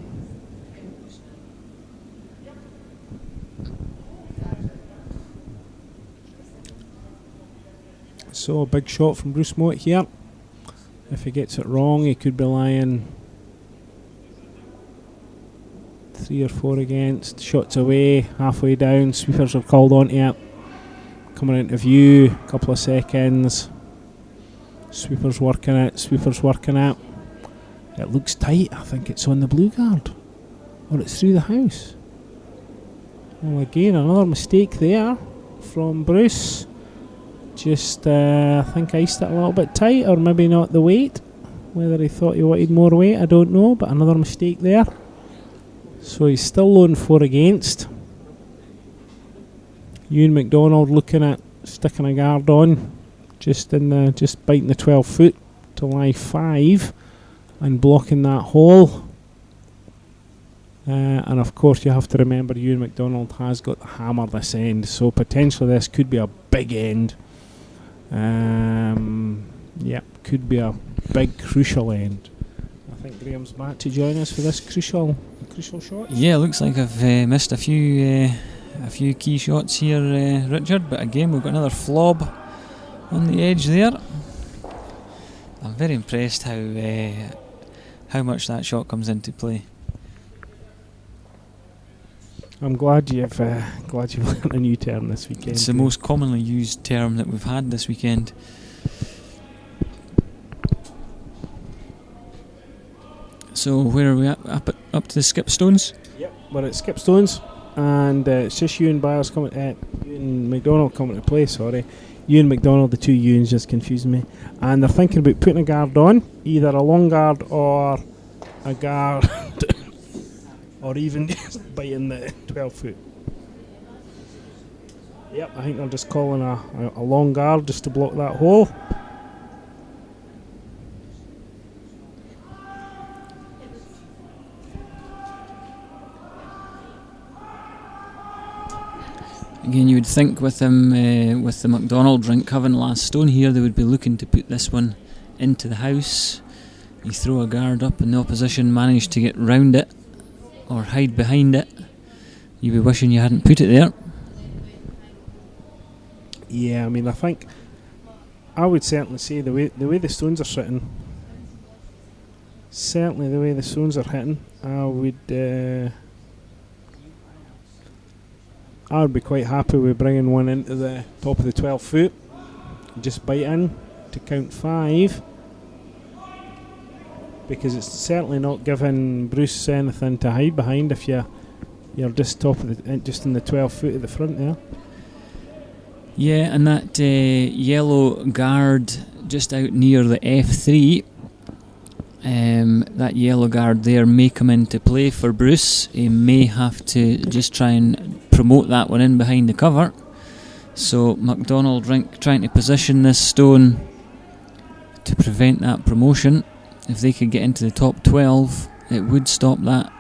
S1: So a big shot from Bruce Mouat here. If he gets it wrong, he could be lying 3 or 4 against. Shots away, halfway down. Sweepers are called onto it. Coming into view, couple of seconds. Sweepers working it, sweepers working it. It looks tight. I think it's on the blue guard. Or it's through the house. Well, again, another mistake there from Bruce. Just, I think iced it a little bit tight, or maybe not the weight. Whether he thought he wanted more weight, I don't know, but another mistake there. So he's still low 4 against. Ian MacDonald looking at sticking a guard on, just biting the 12 foot to lie 5 and blocking that hole. And of course you have to remember Ian MacDonald has got the hammer this end, so potentially this could be a big end. Yep, could be a big crucial end. I think Graham's back to join us for this crucial shot.
S2: Yeah, looks like I've missed a few key shots here, Richard. But again, we've got another flob on the edge there. I'm very impressed how much that shot comes into play.
S1: I'm glad you've learnt a new term this weekend.
S2: It's the most commonly used term that we've had this weekend. So where are we at? Up to the skip stones?
S1: Yep, we're at skip stones, and it's just Ewan Byers coming. Ewan MacDonald coming to play. Sorry, Ewan MacDonald. The two Ewans just confusing me. And they're thinking about putting a guard on, either a long guard or a guard, or even just biting the 12-foot. Yep, I think they're just calling a long guard just to block that hole.
S2: Again, you would think with them, with the MacDonald rink having the last stone here, they would be looking to put this one into the house. You throw a guard up and the opposition manage to get round it or hide behind it. You'd be wishing you hadn't put it there.
S1: Yeah, I mean, I think I would certainly say the way the stones are sitting, certainly the way the stones are hitting, I would be quite happy with bringing one into the top of the 12-foot. Just bite in to count 5, because it's certainly not giving Bruce anything to hide behind if you're just just in the 12-foot at the front there.
S2: Yeah, and that yellow guard just out near the F3, that yellow guard there may come into play for Bruce. He may have to just try and promote that one in behind the cover. So MacDonald rink trying to position this stone to prevent that promotion. If they could get into the top 12, it would stop that.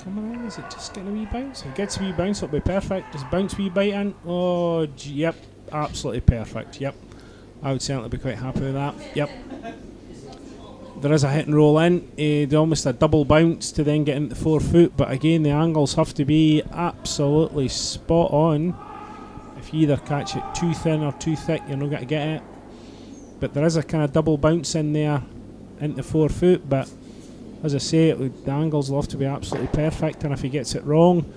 S1: Coming in, is it just getting a wee bounce? If it gets a wee bounce, it'll be perfect. Just bounce wee bite in. Oh, yep, absolutely perfect. Yep, I would certainly be quite happy with that. Yep. There is a hit and roll in, almost a double bounce to then get into the 4-foot, but again the angles have to be absolutely spot on. If you either catch it too thin or too thick, you're not going to get it. But there is a kind of double bounce in there into 4-foot, but as I say, the angles will have to be absolutely perfect, and if he gets it wrong,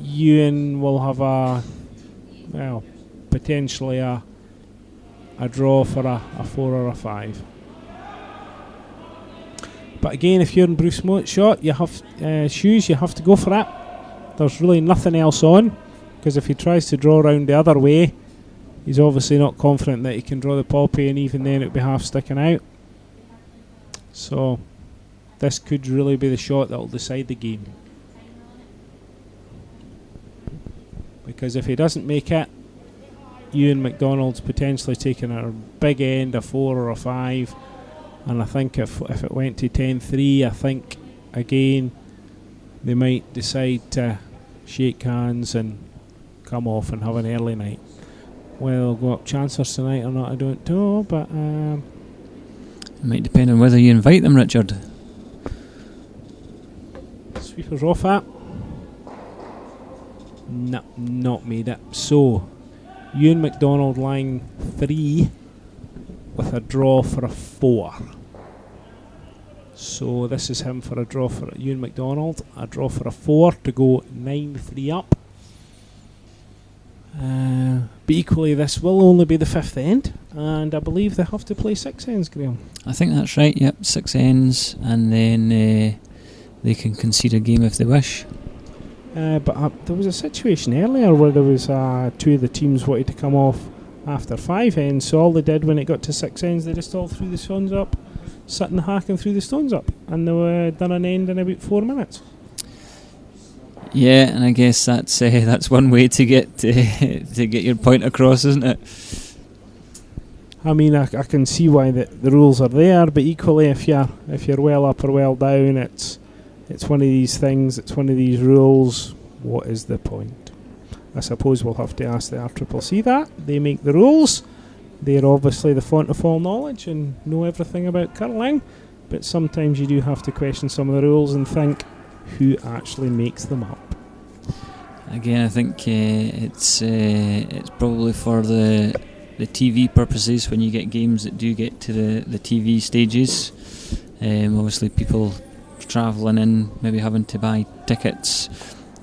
S1: Ewan will have potentially a draw for a 4 or a 5. But again, if you're in Bruce Mouat's shot, you have shoes, you have to go for it. There's really nothing else on, because if he tries to draw around the other way, he's obviously not confident that he can draw the poppy, and even then it'll be half sticking out. So this could really be the shot that will decide the game. Because if he doesn't make it, Ewan MacDonald's potentially taking a big end, a 4 or a 5. And I think if it went to 10-3, I think again they might decide to shake hands and come off and have an early night. Whether they'll go up chancers tonight or not, I don't know, but
S2: it might depend on whether you invite them, Richard.
S1: Sweepers off that. No, not made it. So Ewan MacDonald lying 3 with a draw for a 4. So this is him for a draw for Ewan MacDonald, a draw for a 4 to go 9-3 up. But equally, this will only be the 5th end, and I believe they have to play 6 ends, Graham.
S2: I think that's right, yep, 6 ends, and then they can concede a game if they wish.
S1: But there was a situation earlier where there was 2 of the teams wanted to come off after 5 ends, so all they did when it got to 6 ends, they just all threw the stones up, sitting hacking through the stones up, and they were done an end in about 4 minutes.
S2: Yeah, and I guess that's one way to get your point across, isn't it?
S1: I mean, I can see why the rules are there, but equally, if you're well up or well down, it's one of these things. It's one of these rules. What is the point? I suppose we'll have to ask the RCCC that. They make the rules. They're obviously the font of all knowledge and know everything about curling, but sometimes you do have to question some of the rules and think, who actually makes them up?
S2: Again, I think it's probably for the TV purposes when you get games that do get to the TV stages. Obviously, people travelling in, maybe having to buy tickets,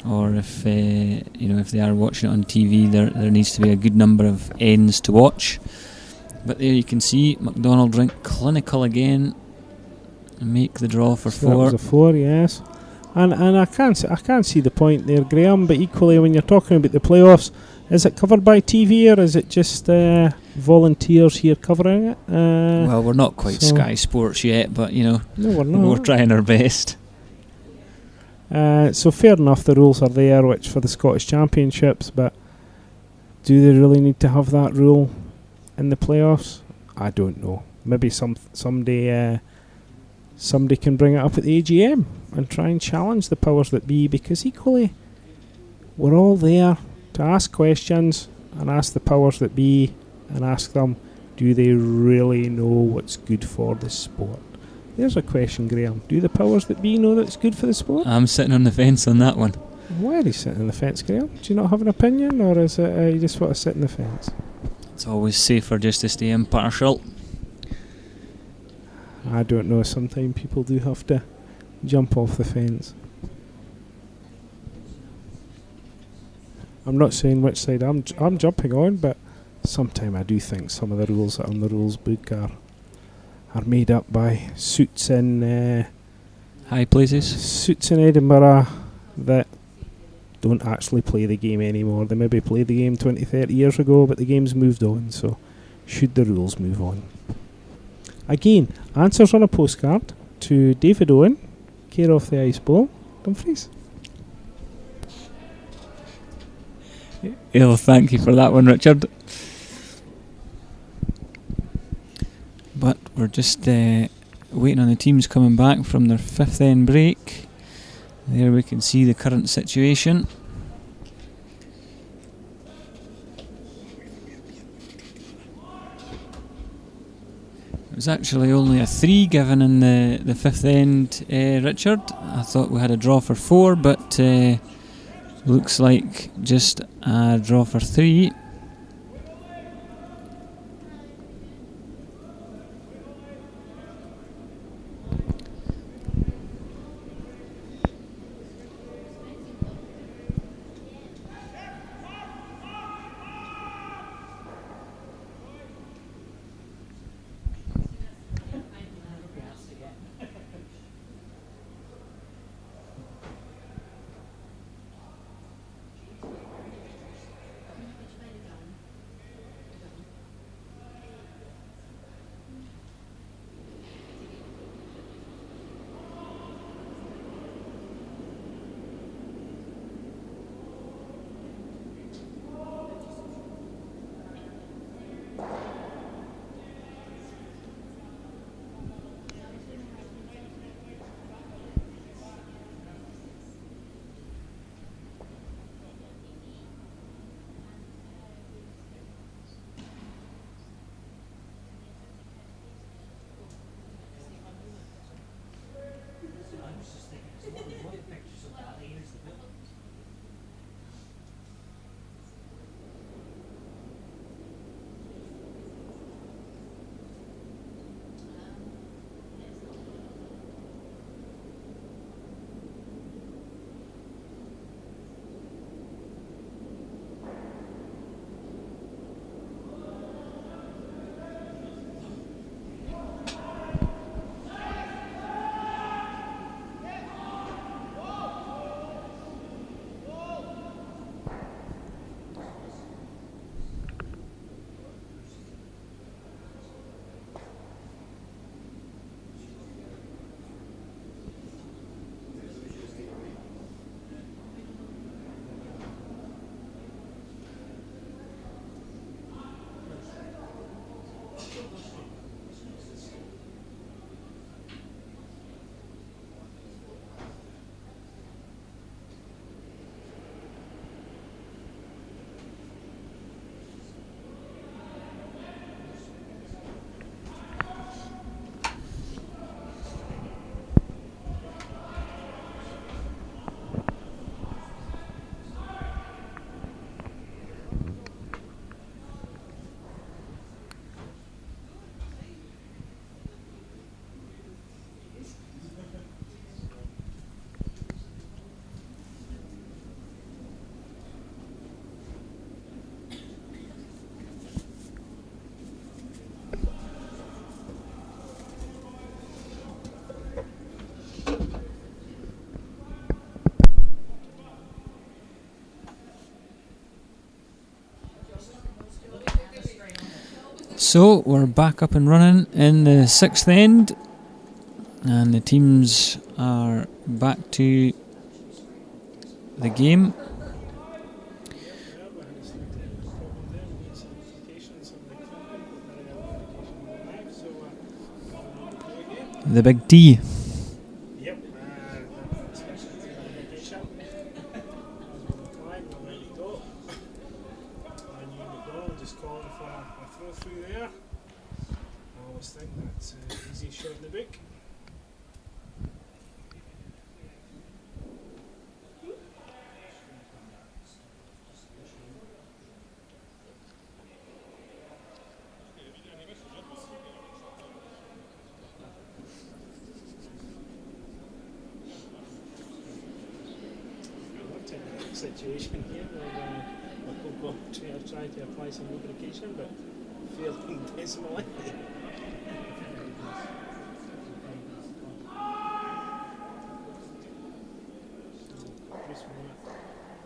S2: or if if they are watching it on TV, there needs to be a good number of ends to watch. But there you can see MacDonald went clinical again and make the draw for
S1: So
S2: 4.
S1: that was a 4, yes. And I can't see the point there, Graham. But equally, when you're talking about the playoffs, is it covered by TV or is it just volunteers here covering it?
S2: Well, we're not quite Sky Sports yet, but
S1: no, we're not.
S2: we're trying our best.
S1: So fair enough, the rules are there, which for the Scottish Championships, but do they really need to have that rule in the playoffs? I don't know. Maybe someday somebody can bring it up at the AGM and try and challenge the powers that be, because equally we're all there to ask questions and ask the powers that be and ask them, do they really know what's good for the sport? There's a question, Graham. Do the powers that be know that it's good for the sport?
S2: I'm sitting on the fence on that one.
S1: Why are you sitting on the fence, Graham? Do you not have an opinion, or is it you just want to sit on the fence?
S2: It's always safer just to stay impartial.
S1: I don't know. Sometimes people do have to jump off the fence. I'm not saying which side I'm jumping on, but sometimes I do think some of the rules that are on the rules book are made up by suits in
S2: high places.
S1: Suits in Edinburgh that don't actually play the game anymore. They maybe played the game 20, 30 years ago, but the game's moved on, so should the rules move on? Again, answers on a postcard to David Owen, care of the Ice Bowl, Dumfries.
S2: Well, thank you for that one, Richard. But we're just waiting on the teams coming back from their 5th end break. There we can see the current situation. It was actually only a 3 given in the 5th end, Richard. I thought we had a draw for 4, but looks like just a draw for 3. So we're back up and running in the 6th end, and the teams are back to the game. The big T.
S1: Yep. MacDonald just calling for a throw through there. I always think that's the easiest shot in the book. Situation here where Coco tried to apply some lubrication but failed dismally.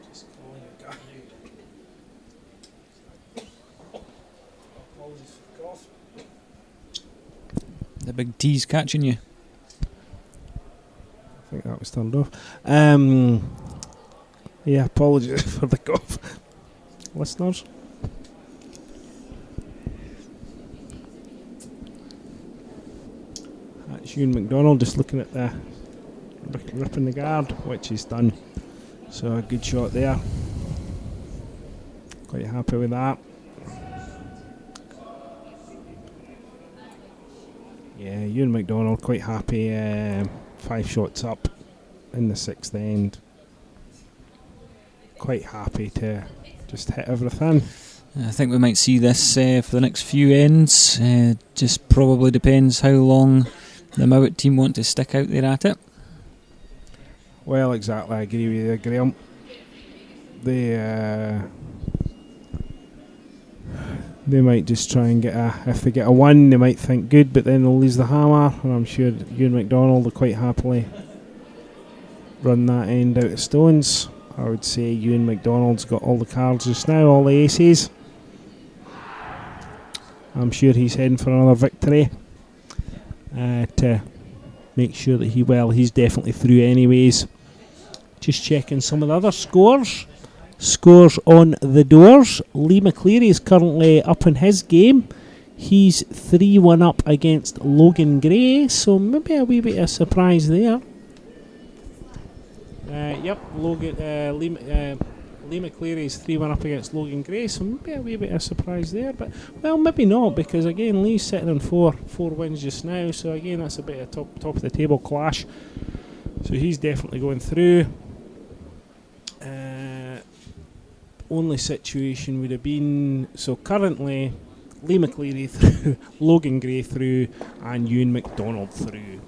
S1: Just calling a guy. Apologies for the cough.
S2: The big T's catching you.
S1: I think that was turned off. Yeah, apologies for the cough, listeners. That's Ewan MacDonald just looking at the ripping the guard, which he's done. So a good shot there. Quite happy with that. Yeah, Ewan MacDonald quite happy. 5 shots up in the 6th end. Quite happy to just hit everything.
S2: I think we might see this for the next few ends. Just probably depends how long the Mouat team want to stick out there at it.
S1: Well, exactly, I agree with you, Graham. They might just try and if they get a 1, they might think good, but then they'll lose the hammer, and I'm sure Ewan MacDonald will quite happily run that end out of stones. I would say Ewan MacDonald's got all the cards just now, all the aces. I'm sure he's heading for another victory to make sure that he's definitely through anyways. Just checking some of the other scores. Scores on the doors. Lee McCleary is currently up in his game. He's 3-1 up against Logan Gray, so maybe a wee bit of a surprise there. Lee McCleary is 3-1 up against Logan Gray, so maybe a wee bit of surprise there, but well, maybe not, because again Lee's sitting on four wins just now, so again that's a bit of top of the table clash. So he's definitely going through. Only situation would have been, so currently Lee McCleary through, Logan Gray through, and Ewan MacDonald through.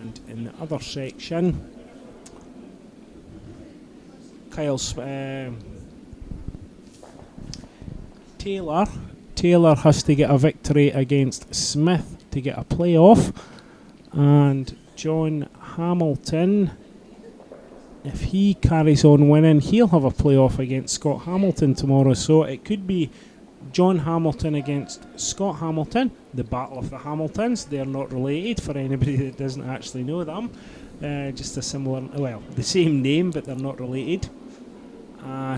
S1: And in the other section, Taylor has to get a victory against Smith to get a playoff, and John Hamilton, if he carries on winning, he'll have a playoff against Scott Hamilton tomorrow. So it could be John Hamilton against Scott Hamilton, the Battle of the Hamiltons. They're not related for anybody that doesn't actually know them. Just a similar, well, the same name, but they're not related.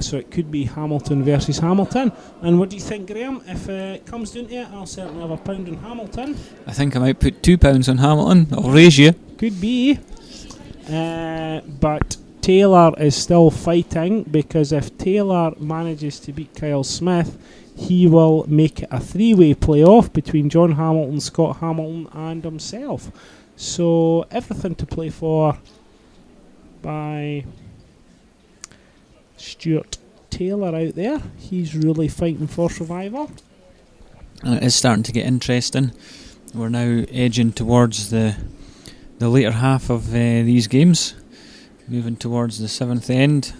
S1: So it could be Hamilton versus Hamilton. And what do you think, Graham? If it comes down to it, I'll certainly have £1 on Hamilton.
S2: I think I might put £2 on Hamilton. I'll raise you.
S1: Could be. But Taylor is still fighting, because if Taylor manages to beat Kyle Smith, he will make it a 3-way playoff between John Hamilton, Scott Hamilton and himself. So everything to play for by Stuart Taylor out there. He's really fighting for survival.
S2: It is starting to get interesting. We're now edging towards the later half of these games, moving towards the 7th end.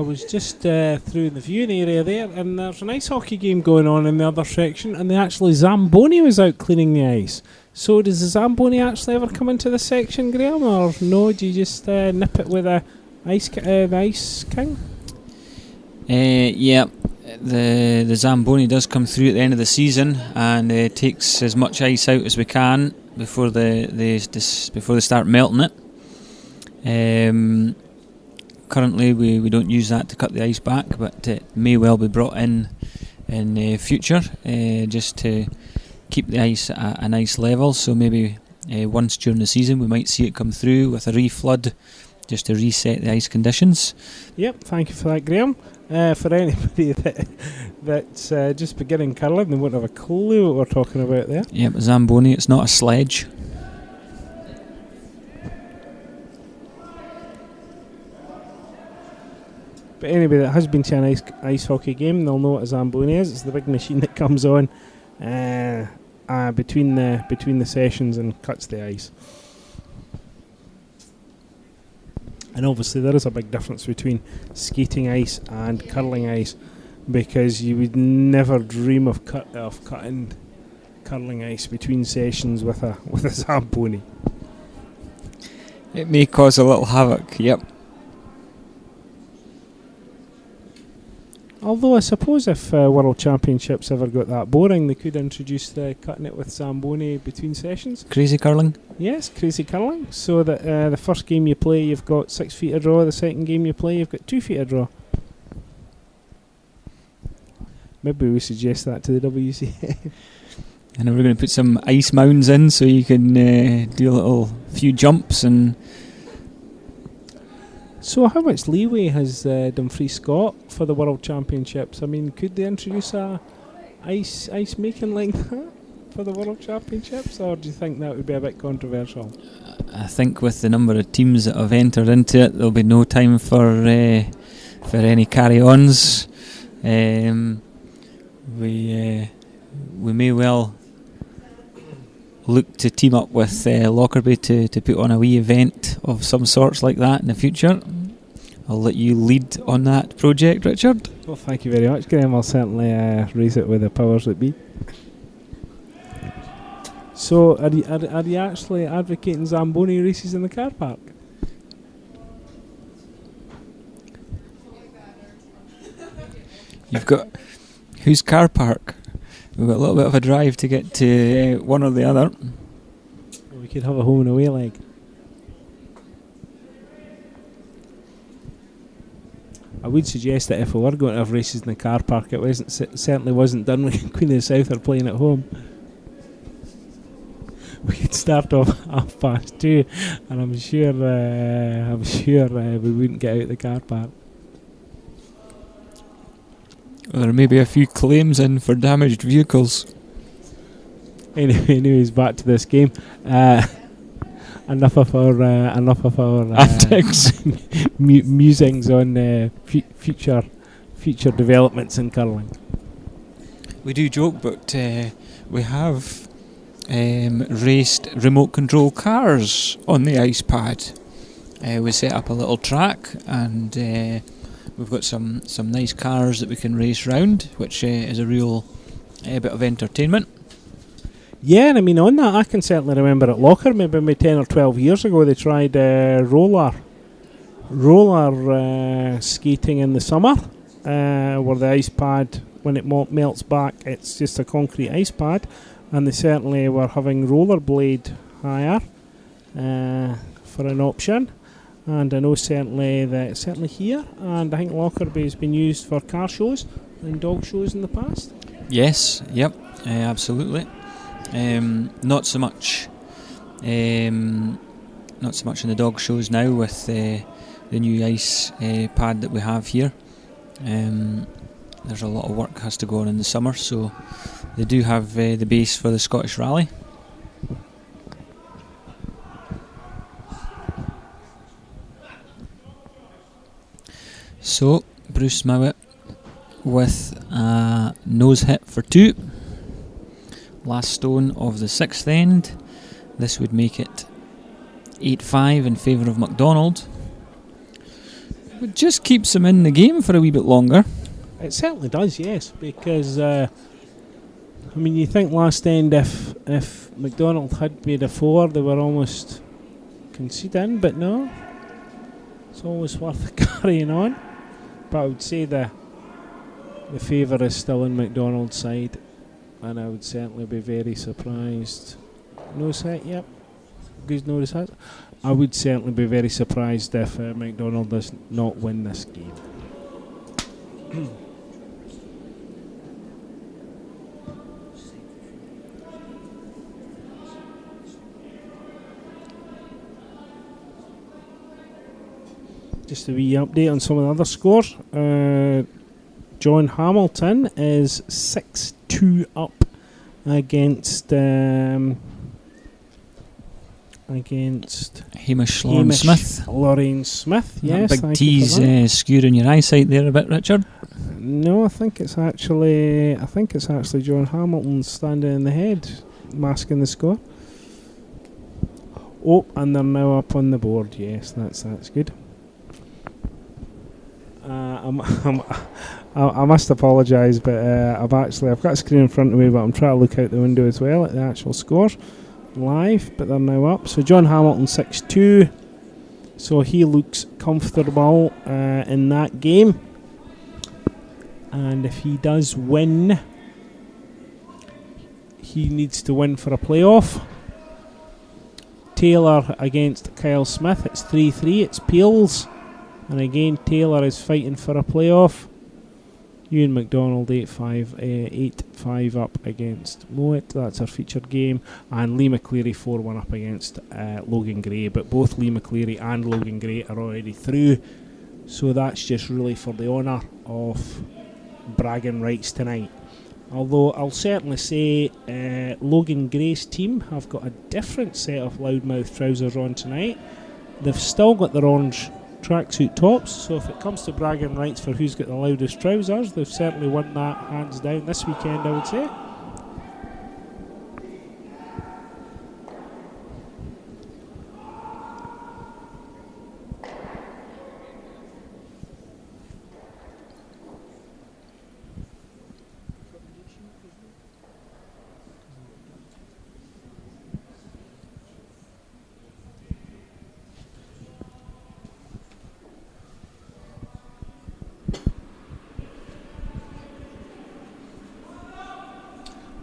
S1: was just through the viewing area there, and there's an ice hockey game going on in the other section, and actually Zamboni was out cleaning the ice. So does the Zamboni actually ever come into this section, Graham, or no? Do you just nip it with the ice king?
S2: Yeah, the Zamboni does come through at the end of the season and takes as much ice out as we can before they start melting it. Currently, we don't use that to cut the ice back, but it may well be brought in future just to keep the ice at a nice level. So maybe once during the season we might see it come through with a reflood just to reset the ice conditions.
S1: Yep, thank you for that, Graham. For anybody that's just beginning curling, they won't have a clue what we're talking about there.
S2: Yep, Zamboni, it's not a sledge.
S1: But anybody that has been to an ice hockey game, they'll know what a Zamboni is. It's the big machine that comes on between the sessions and cuts the ice. And obviously there is a big difference between skating ice and curling ice, because you would never dream of cutting curling ice between sessions with a Zamboni.
S2: It may cause a little havoc, yep.
S1: Although I suppose if World Championships ever got that boring, they could introduce cutting it with Zamboni between sessions.
S2: Crazy curling?
S1: Yes, crazy curling. So that the first game you play, you've got 6 feet of draw. The second game you play, you've got 2 feet of draw. Maybe we suggest that to the WCA.
S2: And we're going to put some ice mounds in so you can do a few jumps and...
S1: So how much leeway has Dumfries got for the World Championships? I mean, could they introduce a ice making like that for the World Championships, or do you think that would be a bit controversial?
S2: I think with the number of teams that have entered into it, there'll be no time for any carry-ons. We may well look to team up with Lockerbie to put on a wee event of some sorts like that in the future. I'll let you lead on that project, Richard.
S1: Well, thank you very much, Graham. I'll certainly raise it with the powers that be. So, are you actually advocating Zamboni races in the car park?
S2: You've got... Whose car park? We've got a little bit of a drive to get to one or the other.
S1: We could have a home and away leg. I would suggest that if we were going to have races in the car park, it certainly wasn't done when Queen of the South are playing at home. We could start off 2:30, and I'm sure we wouldn't get out of the car park.
S2: Well, there may be a few claims in for damaged vehicles.
S1: Anyways, back to this game. Enough of our
S2: antics,
S1: musings on future developments in curling.
S2: We do joke, but we have raced remote control cars on the ice pad. We set up a little track, and we've got some nice cars that we can race round, which is a real bit of entertainment.
S1: Yeah, and I mean, on that, I can certainly remember at Locker, maybe 10 or 12 years ago, they tried roller skating in the summer, where the ice pad, when it melts back, it's just a concrete ice pad, and they certainly were having rollerblade hire for an option. And I know certainly here, and I think Lockerbie has been used for car shows and dog shows in the past.
S2: Yes, yep, absolutely. Not so much in the dog shows now with the new ice pad that we have here. There's a lot of work has to go on in the summer, so they do have the base for the Scottish Rally. So Bruce Mouat with a nose hit for 2. Last stone of the 6th end. This would make it 8-5 in favour of MacDonald. It just keeps them in the game for a wee bit longer.
S1: It certainly does, yes, because I mean, you think last end if MacDonald had made a 4, they were almost conceding, but no, it's always worth carrying on. But I would say the favour is still in MacDonald's side, and I would certainly be very surprised. No set, yep. Good notice that. I would certainly be very surprised if MacDonald does not win this game. Just a wee update on some of the other scores. John Hamilton is 6-2 up against
S2: Hamish Smith.
S1: Lorraine Smith, yes.
S2: That big T's skewing your eyesight there a bit, Richard.
S1: No, I think it's actually John Hamilton standing in the head, masking the score. Oh, and they're now up on the board. Yes, that's good. I must apologise, but I've got a screen in front of me, but I'm trying to look out the window as well at the actual score live. But they're now up. So John Hamilton 6-2. So he looks comfortable in that game. And if he does win, he needs to win for a playoff. Taylor against Kyle Smith. It's 3-3. It's Peels. And again, Taylor is fighting for a playoff. Ewan MacDonald 8-5 up against Mouat. That's our featured game. And Lee McCleary 4-1 up against Logan Gray. But both Lee McCleary and Logan Gray are already through. So that's just really for the honour of bragging rights tonight. Although I'll certainly say Logan Gray's team have got a different set of loudmouth trousers on tonight. They've still got their orange tracksuit tops, so if it comes to bragging rights for who's got the loudest trousers, they've certainly won that hands down this weekend, I would say.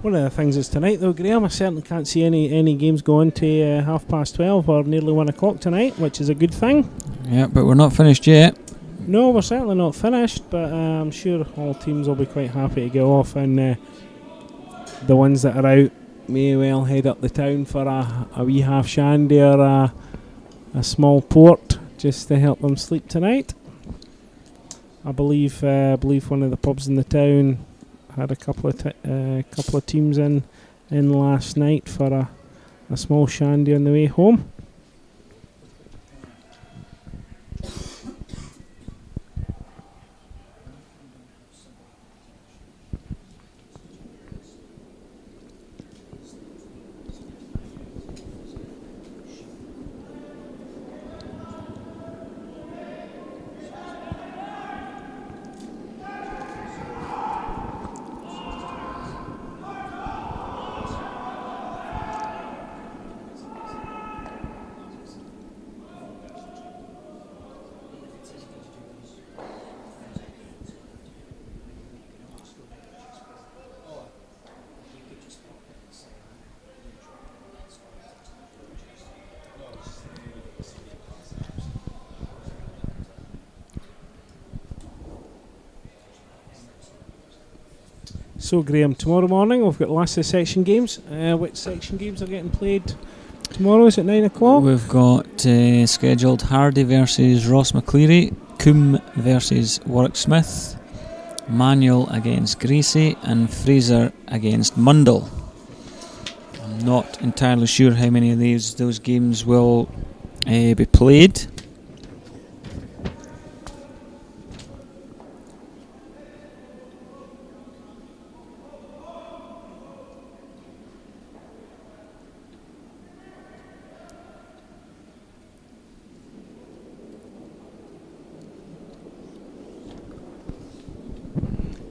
S1: One of the things is tonight though, Graham, I certainly can't see any games going to 12:30 or nearly 1 o'clock tonight, which is a good thing.
S2: Yeah, but we're not finished yet.
S1: No, we're certainly not finished, but I'm sure all teams will be quite happy to get off, and the ones that are out may well head up the town for a wee half shandy or a small port just to help them sleep tonight. I believe one of the pubs in the town had a couple of teams in last night for a small shandy on the way home. So Graham, tomorrow morning we've got the last of the section games. Which section games are getting played tomorrow? Is it 9 o'clock?
S2: We've got scheduled Hardy versus Ross McCleary, Coombe versus Warwick Smith, Manuel against Gracie, and Fraser against Mundell. I'm not entirely sure how many of those games will be played.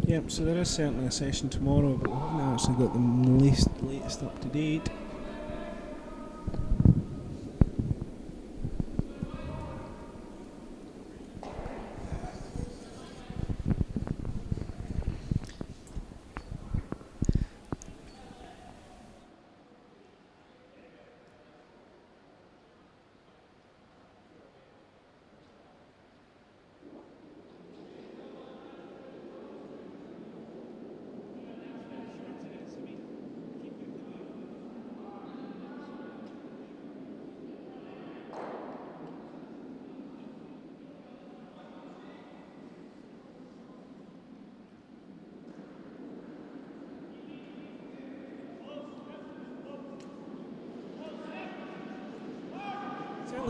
S1: Yep, so there is certainly a session tomorrow, but we haven't actually got the latest up to date.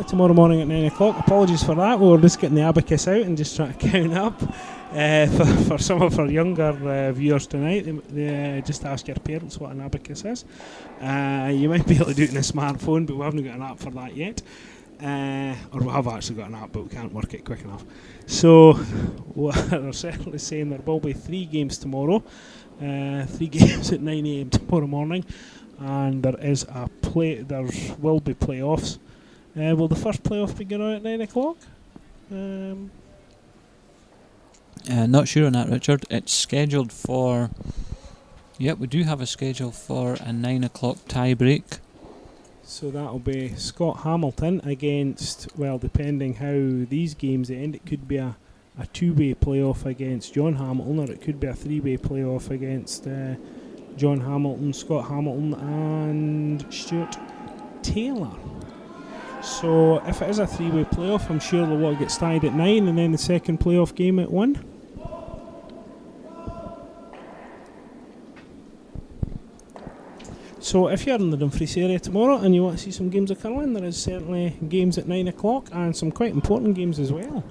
S1: Tomorrow morning at 9 o'clock. Apologies for that. We were just getting the abacus out and just trying to count up. For some of our younger viewers tonight, they just ask your parents what an abacus is. You might be able to do it in a smartphone, but we haven't got an app for that yet. Or we have actually got an app, but we can't work it quick enough. So we're certainly saying there will be 3 games tomorrow. 3 games at 9 a.m. tomorrow morning, and there will be playoffs. Will the first playoff begin at 9 o'clock?
S2: Not sure on that, Richard. It's scheduled for... Yep, we do have a schedule for a 9 o'clock tie break.
S1: So that'll be Scott Hamilton against, well, depending how these games end, it could be a 2-way playoff against John Hamilton, or it could be a 3-way playoff against John Hamilton, Scott Hamilton and Stuart Taylor. So if it is a 3-way playoff, I'm sure they'll want to get tied at 9 and then the second playoff game at 1. So if you're in the Dumfries area tomorrow and you want to see some games of curling, there is certainly games at 9 o'clock and some quite important games as well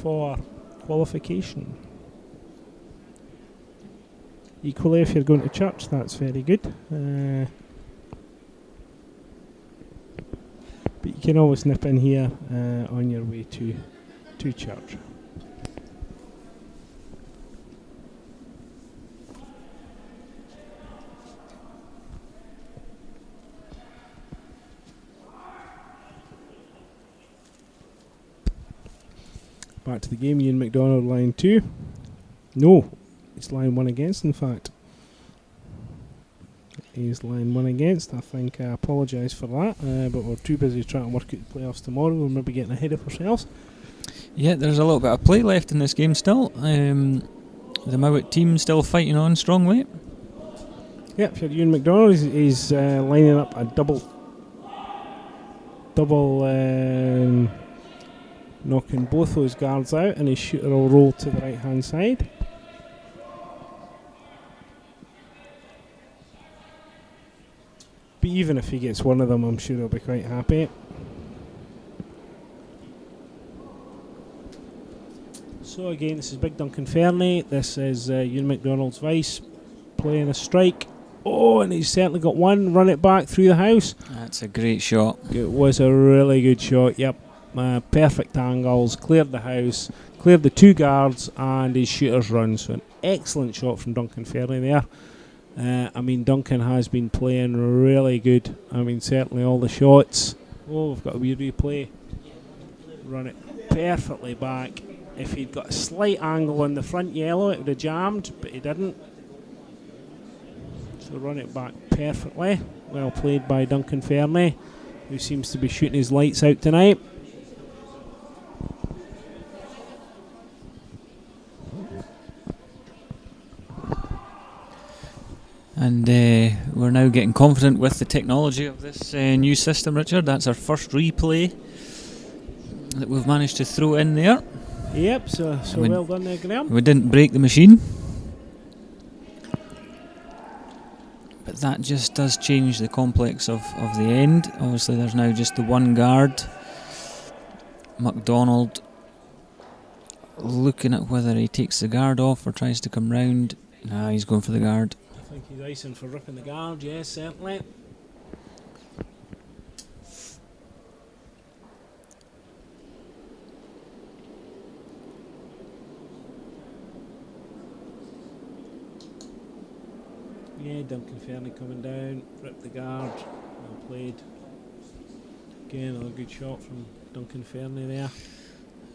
S1: for qualification. Equally, if you're going to church, that's very good. But you can always nip in here on your way to church. Back to the game, Ian MacDonald line 2. No, it's line 1 against, in fact. He's line 1 against. I think I apologise for that, but we're too busy trying to work out the playoffs tomorrow. We're maybe getting ahead of ourselves.
S2: Yeah, there's a little bit of play left in this game still. The Mouat team still fighting on strongly.
S1: Yep, for Ian MacDonald, he's lining up a double knocking both those guards out, and his shooter will roll to the right hand side. But even if he gets one of them, I'm sure he'll be quite happy. So again, this is Big Duncan Fernie. This is Ian MacDonald's vice playing a strike. Oh, and he's certainly got one. Run it back through the house.
S2: That's a great shot.
S1: It was a really good shot, yep. Perfect angles, cleared the house, cleared the 2 guards, and his shooter's run. So an excellent shot from Duncan Fernie there. I mean, Duncan has been playing really good. I mean, certainly all the shots. Oh, we've got a weird replay. Run it perfectly back. If he'd got a slight angle on the front yellow, it would have jammed, but he didn't. So run it back perfectly. Well played by Duncan Fernie, who seems to be shooting his lights out tonight.
S2: And we're now getting confident with the technology of this new system, Richard. That's our first replay that we've managed to throw in there.
S1: Yep, so well done there, Graham.
S2: We didn't break the machine. But that just does change the complex of the end. Obviously there's now just the one guard. MacDonald looking at whether he takes the guard off or tries to come round. Nah, he's going for the guard.
S1: I think he's icing for ripping the guard, yes, certainly. Duncan Fernie coming down, ripped the guard, well played. Again, another good shot from Duncan Fernie there.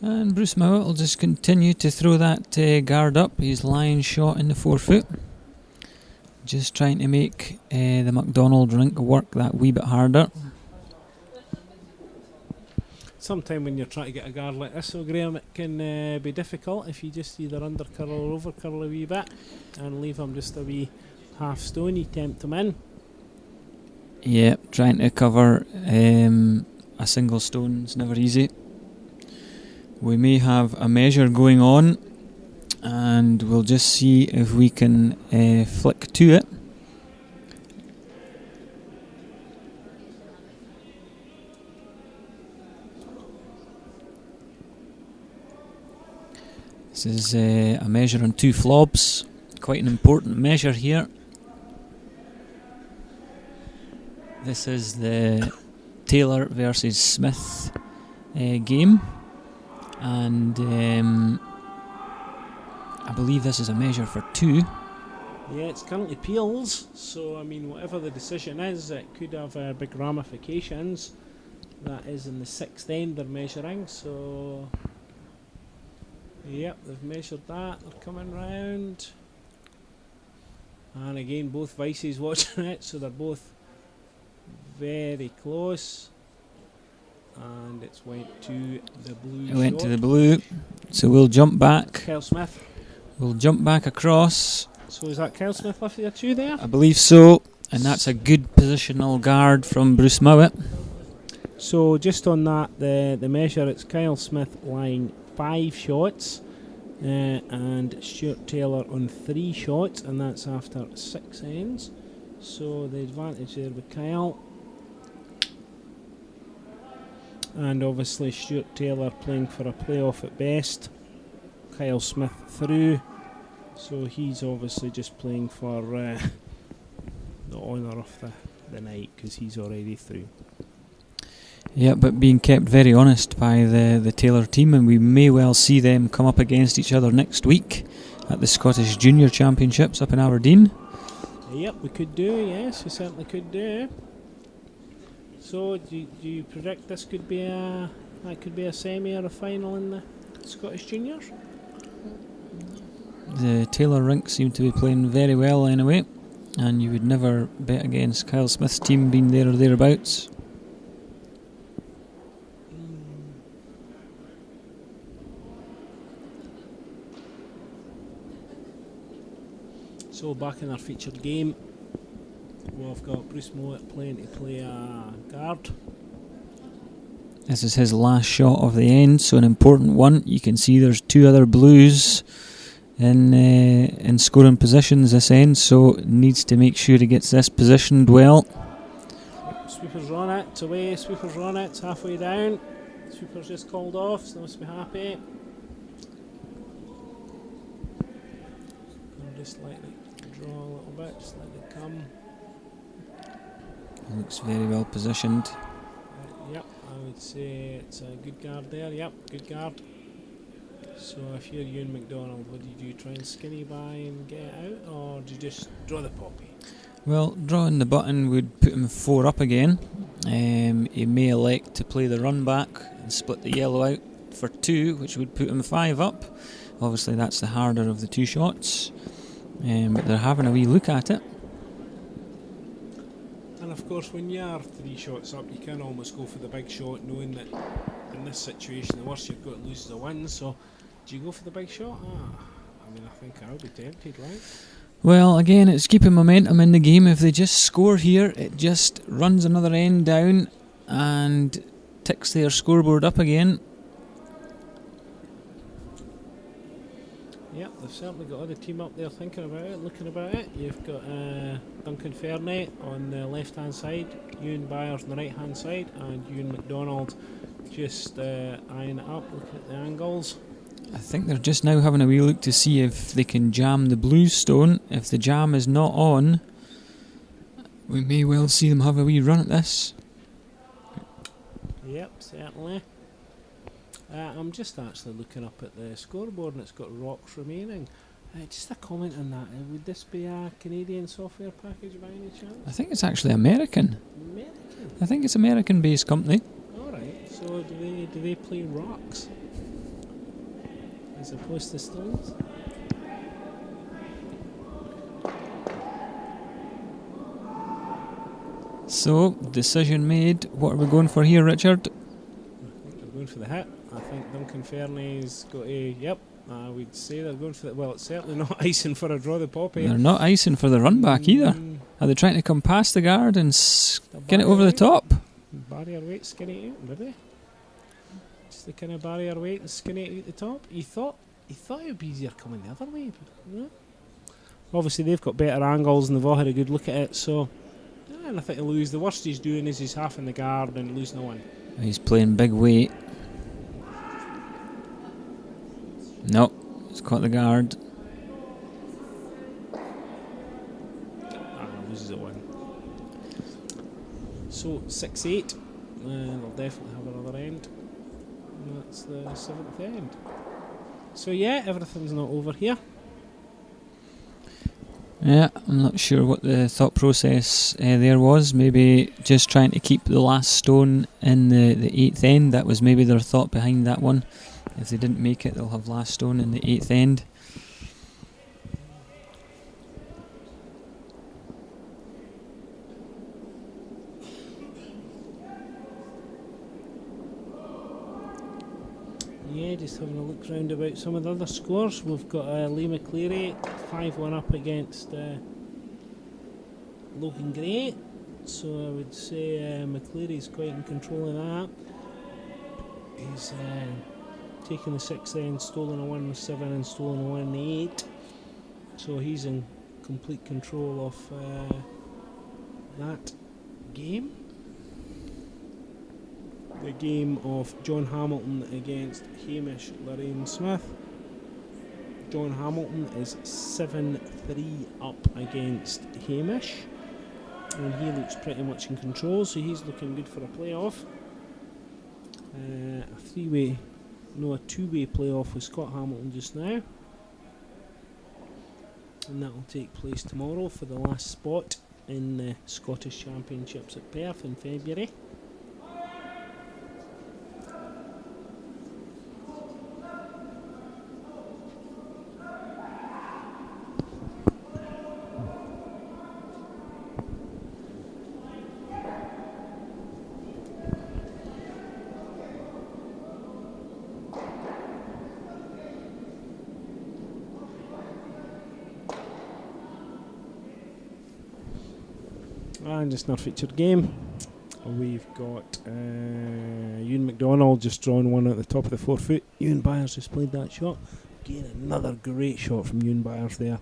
S2: And Bruce Mouat will just continue to throw that guard up. He's line shot in the 4 foot. Just trying to make the MacDonald rink work that wee bit harder.
S1: Sometime when you're trying to get a guard like this, so Graham, it can be difficult if you just either undercurl or overcurl a wee bit and leave him just a wee half stone. You tempt him in.
S2: Yep, trying to cover a single stone is never easy. We may have a measure going on, and we'll just see if we can flick to it. This is a measure on 2 flobs, quite an important measure here. This is the Taylor versus Smith game, and I believe this is a measure for 2.
S1: Yeah, it's currently peels, so I mean whatever the decision is, it could have big ramifications. That is in the 6th end they're measuring, so yep, they've measured that, they're coming round. And again, both vices watching it, so they're both very close. And it's went to the blue.
S2: It went to the blue, so we'll jump back.
S1: Kyle Smith.
S2: We'll jump back across.
S1: So is that Kyle Smith left there too there?
S2: I believe so, and that's a good positional guard from Bruce Mouat.
S1: So just on that, the measure, it's Kyle Smith lying 5 shots and Stuart Taylor on 3 shots, and that's after 6 ends. So the advantage there with Kyle. And obviously Stuart Taylor playing for a playoff at best. Kyle Smith through. So he's obviously just playing for the honour of the night because he's already through.
S2: Yeah, but being kept very honest by the Taylor team, and we may well see them come up against each other next week at the Scottish Junior Championships up in Aberdeen.
S1: Yep, we could do, yes, we certainly could do. So, do you predict this could be a semi or a final in the Scottish Juniors?
S2: The Taylor rink seem to be playing very well anyway, and you would never bet against Kyle Smith's team being there or thereabouts.
S1: So back in our featured game, we've got Bruce Mouat playing to play a guard.
S2: This is his last shot of the end, so an important one. You can see there's 2 other blues in scoring positions this end, so needs to make sure he gets this positioned well.
S1: Sweeper's on it, it's away, Sweeper's on it, it's halfway down. Sweeper's just called off, so must be happy. And just slightly draw a little bit, just let it come.
S2: Looks very well positioned.
S1: Yep, I would say it's a good guard there, yep, good guard. So if you're Ewan MacDonald, what do you do? Try and skinny by and get it out, or do you just draw the poppy?
S2: Well, drawing the button would put him 4 up again. He may elect to play the run back and split the yellow out for 2, which would put him 5 up. Obviously that's the harder of the 2 shots, but they're having a wee look at it.
S1: And of course when you are 3 shots up, you can almost go for the big shot, knowing that in this situation the worst you've got to lose is a win. So do you go for the big shot? I mean, I think I'll be tempted, right?
S2: Well, again, it's keeping momentum in the game. If they just score here, it just runs another end down and ticks their scoreboard up again.
S1: Yep, they've certainly got other team up there thinking about it, looking about it. You've got Duncan Fernie on the left hand side, Ewan Byers on the right hand side, and Ewan MacDonald just eyeing it up, looking at the angles.
S2: I think they're just now having a wee look to see if they can jam the blue stone. If the jam is not on, we may well see them have a wee run at this.
S1: Yep, certainly. I'm just actually looking up at the scoreboard and it's got rocks remaining. Just a comment on that. Would this be a Canadian software package by any chance?
S2: I think it's actually American.
S1: American?
S2: I think it's American-based company.
S1: Alright, so do they play rocks? As opposed to stones?
S2: So, decision made. What are we going for here, Richard?
S1: I think they're going for the hit. I think Duncan Fernie's got a... Yep, I would say they're going for the... Well, it's certainly not icing for a draw the poppy.
S2: They're not icing for the run back either. Are they trying to come past the guard and get it over the top?
S1: Barrier weight, skinny out, did they? Just the kind of barrier weight and skinny out at the top. You thought it would be easier coming the other way, but no. Obviously they've got better angles and they've all had a good look at it, so nothing to lose. The worst he's doing is he's half in the guard and losing no one.
S2: He's playing big weight. No, he's caught the guard.
S1: Loses at one. So 6-8, they'll definitely have another end. And that's the 7th end. So yeah, everything's not over here.
S2: Yeah, I'm not sure what the thought process there was. Maybe just trying to keep the last stone in the 8th end. That was maybe their thought behind that one. If they didn't make it, they'll have last stone in the 8th end.
S1: Yeah, just having a look round about some of the other scores. We've got Lee McCleary 5-1 up against Logan Gray. So I would say McCleary's quite in control of that. He's taken the 6th end, stolen a 1 in the 7 and stolen a 1 in the 8. So he's in complete control of that game. The game of John Hamilton against Hamish Lorraine Smith. John Hamilton is 7-3 up against Hamish, and he looks pretty much in control, so he's looking good for a playoff. A two-way playoff with Scott Hamilton just now, and that will take place tomorrow for the last spot in the Scottish Championships at Perth in February. And just not featured game. We've got Ewan MacDonald just drawn one at the top of the 4 foot. Ewan Byers just played that shot. Again, another great shot from Ewan Byers there.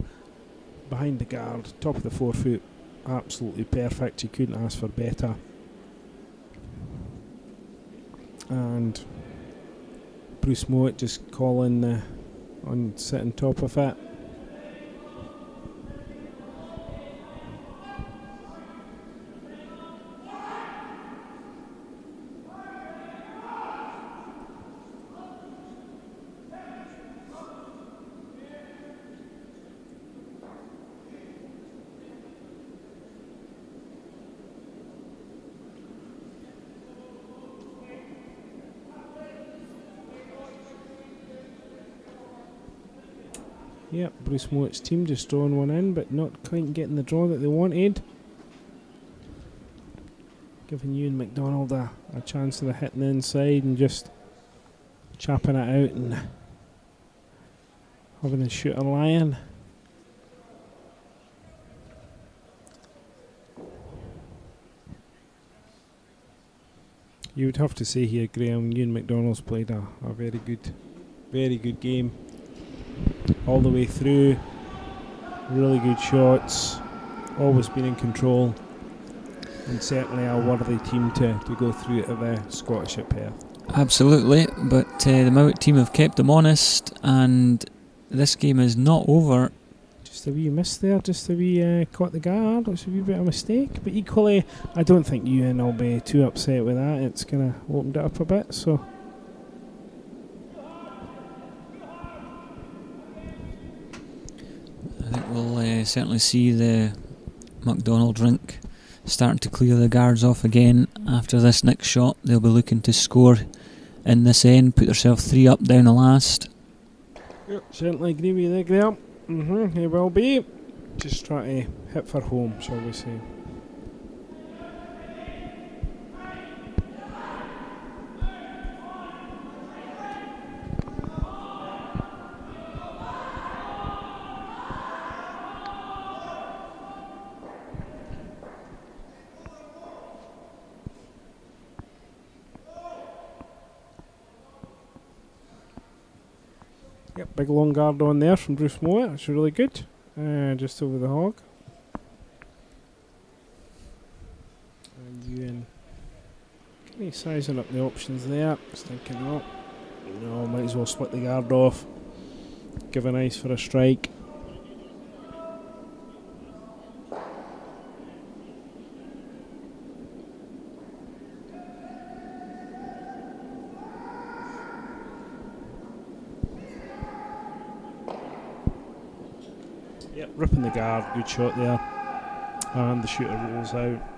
S1: Behind the guard, top of the 4 foot. Absolutely perfect. You couldn't ask for better. And Bruce Mouat just calling on sitting top of it. Yep, Bruce Mouat's team just drawing one in, but not quite getting the draw that they wanted. Giving Ewan MacDonald a chance of the hitting the inside and just chapping it out and having the shooter lying. You would have to say here, Graham, Ewan MacDonald's played a very good game. All the way through, really good shots, always been in control, and certainly a worthy team to go through to the Scottish at Perth.
S2: Absolutely, but the Mouat team have kept them honest, and this game is not over.
S1: Just a wee miss there, just a wee caught the guard, it's a wee bit of a mistake, but equally I don't think Ewan will be too upset with that. It's kind of opened it up a bit, so
S2: certainly see the MacDonald rink starting to clear the guards off again after this next shot. They'll be looking to score in this end, put themselves 3 up down the last.
S1: Yep, certainly agree with you there, Graham. He will be. Just try to hit for home, shall we say. Yep, big long guard on there from Bruce Mouat. That's really good. Just over the hog. And Ewan kind of sizing up the options there. Just thinking, oh, no, might as well split the guard off. Give an ice for a strike. Yep, ripping the guard, good shot there. And the shooter rolls out.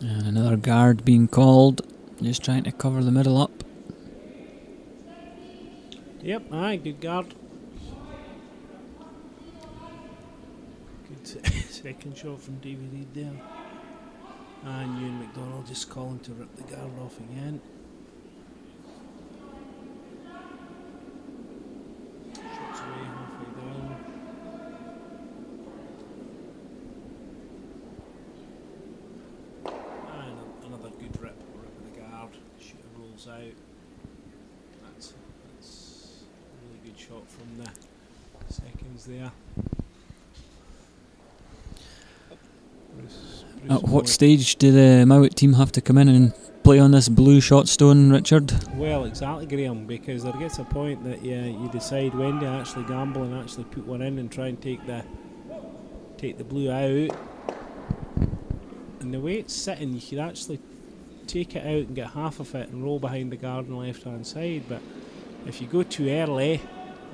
S2: And another guard being called, just trying to cover the middle up.
S1: Yep, aye, good guard. Good second shot from Davy Reid there. And Ewan MacDonald just calling to rip the guard off again. Shots away halfway down. And another good rip of the guard. Shooter rolls out. That's a really good shot from the seconds there.
S2: At what stage do the Mouat team have to come in and play on this blue shot stone, Richard?
S1: Well, exactly, Graham, because there gets a point that you decide when to actually gamble and actually put one in and try and take the blue out. And the way it's sitting, you could actually take it out and get half of it and roll behind the guard on the left hand side, but if you go too early,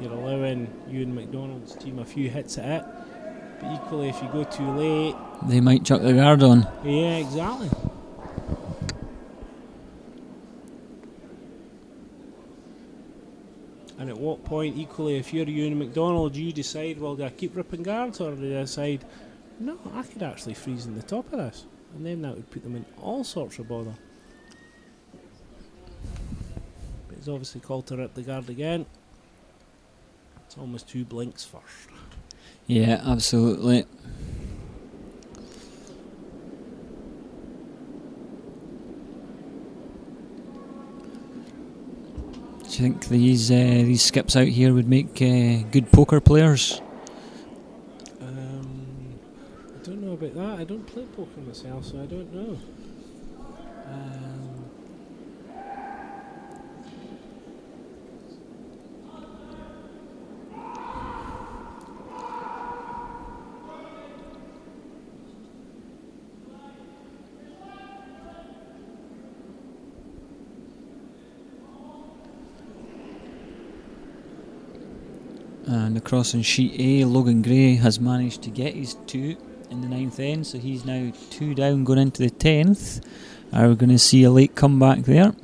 S1: you're allowing Ewan MacDonald's team a few hits at it. But equally, if you go too late,
S2: they might chuck the guard on.
S1: Yeah, exactly. And at what point, equally, if you're Ewan MacDonald, you decide, well, do I keep ripping guards, or do I decide, no, I could actually freeze in the top of this, and then that would put them in all sorts of bother. But he's obviously called to rip the guard again. It's almost 2 blinks first.
S2: Yeah, absolutely. Do you think these skips out here would make good poker players?
S1: I don't know about that. I don't play poker myself, so I don't know.
S2: And across in sheet A, Logan Gray has managed to get his 2 in the 9th end, so he's now 2 down going into the 10th. Are we going to see a late comeback there?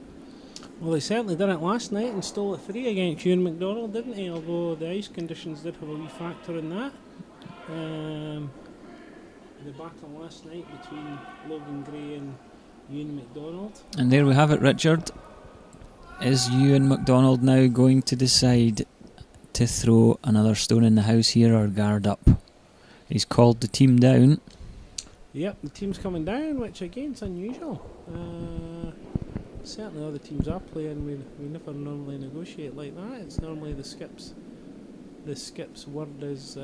S1: Well, they certainly did it last night and stole a 3 against Ewan MacDonald, didn't they? Although the ice conditions did have a wee factor in that. The battle last night between Logan Gray and Ewan MacDonald.
S2: And there we have it, Richard. Is Ewan MacDonald now going to decide to throw another stone in the house here or guard up? He's called the team down.
S1: Yep, the team's coming down, which again is unusual. Certainly other teams are playing, we never normally negotiate like that. It's normally the skip's word is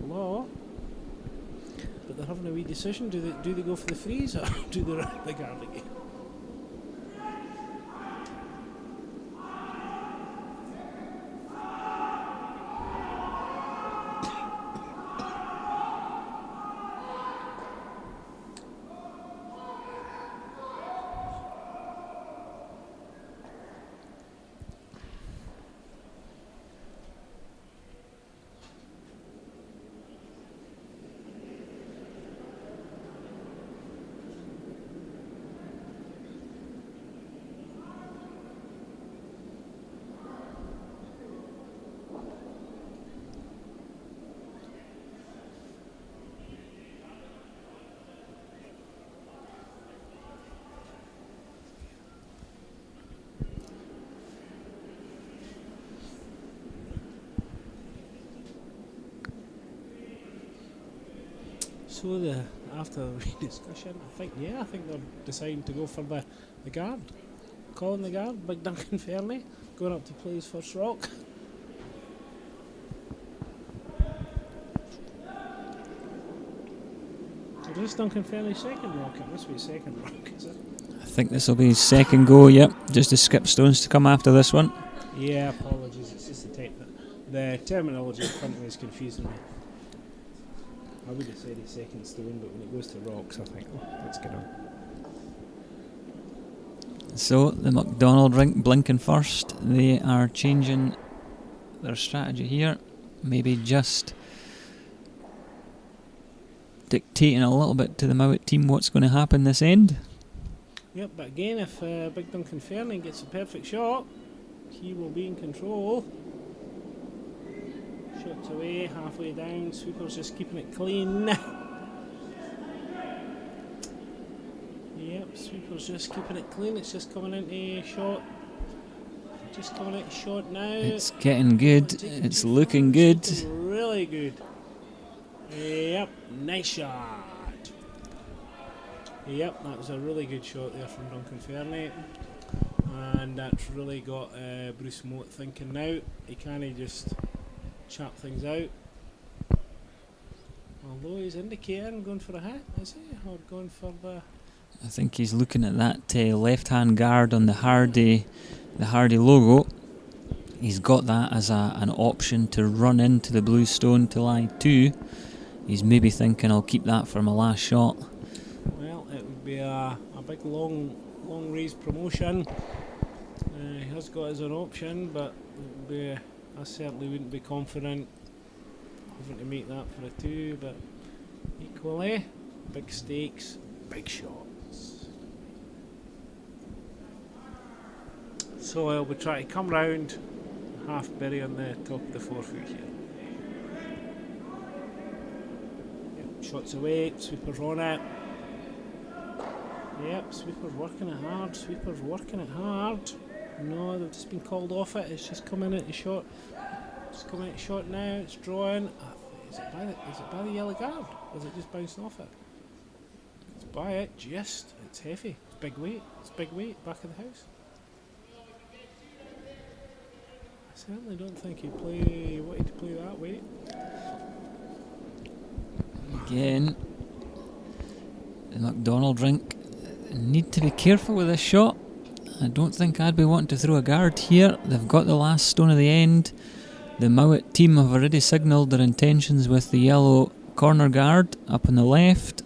S1: law. But they're having a wee decision. Do they go for the freeze or do they run the guard again? So after the discussion, I think they're deciding to go for the guard. Calling the guard, Big Duncan Fernie, going up to play his first rock. Is this Duncan Fernie's second rock? It must be his second rock, is it?
S2: I think this will be his second go, yep. Just the skip stones to come after this one.
S1: Yeah, apologies, it's just the terminology in front of me is confusing me. I would have said his second stone, but when it goes to rocks, I think, let's get on.
S2: So, the MacDonald rink blinking first. They are changing their strategy here. Maybe just dictating a little bit to the Mouat team what's going to happen this end.
S1: Yep, but again, if Big Duncan Fernie gets a perfect shot, he will be in control. Shots away, halfway down, Sweeper's just keeping it clean. Yep, Sweeper's just keeping it clean, it's just coming into shot. Just coming into shot now.
S2: It's getting good, it's looking good.
S1: It's really good. Yep, nice shot. Yep, that was a really good shot there from Duncan Fernie. And that's really got Bruce Mouat thinking now. He can't just chop things out. Although he's indicating going for a hit, is he? Or going for the...
S2: I think he's looking at that left-hand guard on the Hardy logo. He's got that as an option to run into the blue stone to lie 2. He's maybe thinking, I'll keep that for my last shot.
S1: Well, it would be a big long range promotion. He has got as an option, but it would be, I certainly wouldn't be confident having to make that for a 2, but equally, big stakes, big shots. So I'll be trying to come round, half bury on the top of the 4 foot here. Yep, shots away, Sweeper's on it. Yep, Sweeper's working it hard, Sweeper's working it hard. No, they've just been called off it. It's just coming into shot. It's coming into shot now. It's drawing. Is it by the yellow guard? Or is it just bouncing off it? It's by it. Just. It's heavy. It's big weight. It's big weight. Back of the house. I certainly don't think he wanted to play that weight.
S2: Again, the MacDonald rink need to be careful with this shot. I don't think I'd be wanting to throw a guard here. They've got the last stone of the end. The Mouat team have already signalled their intentions with the yellow corner guard up on the left.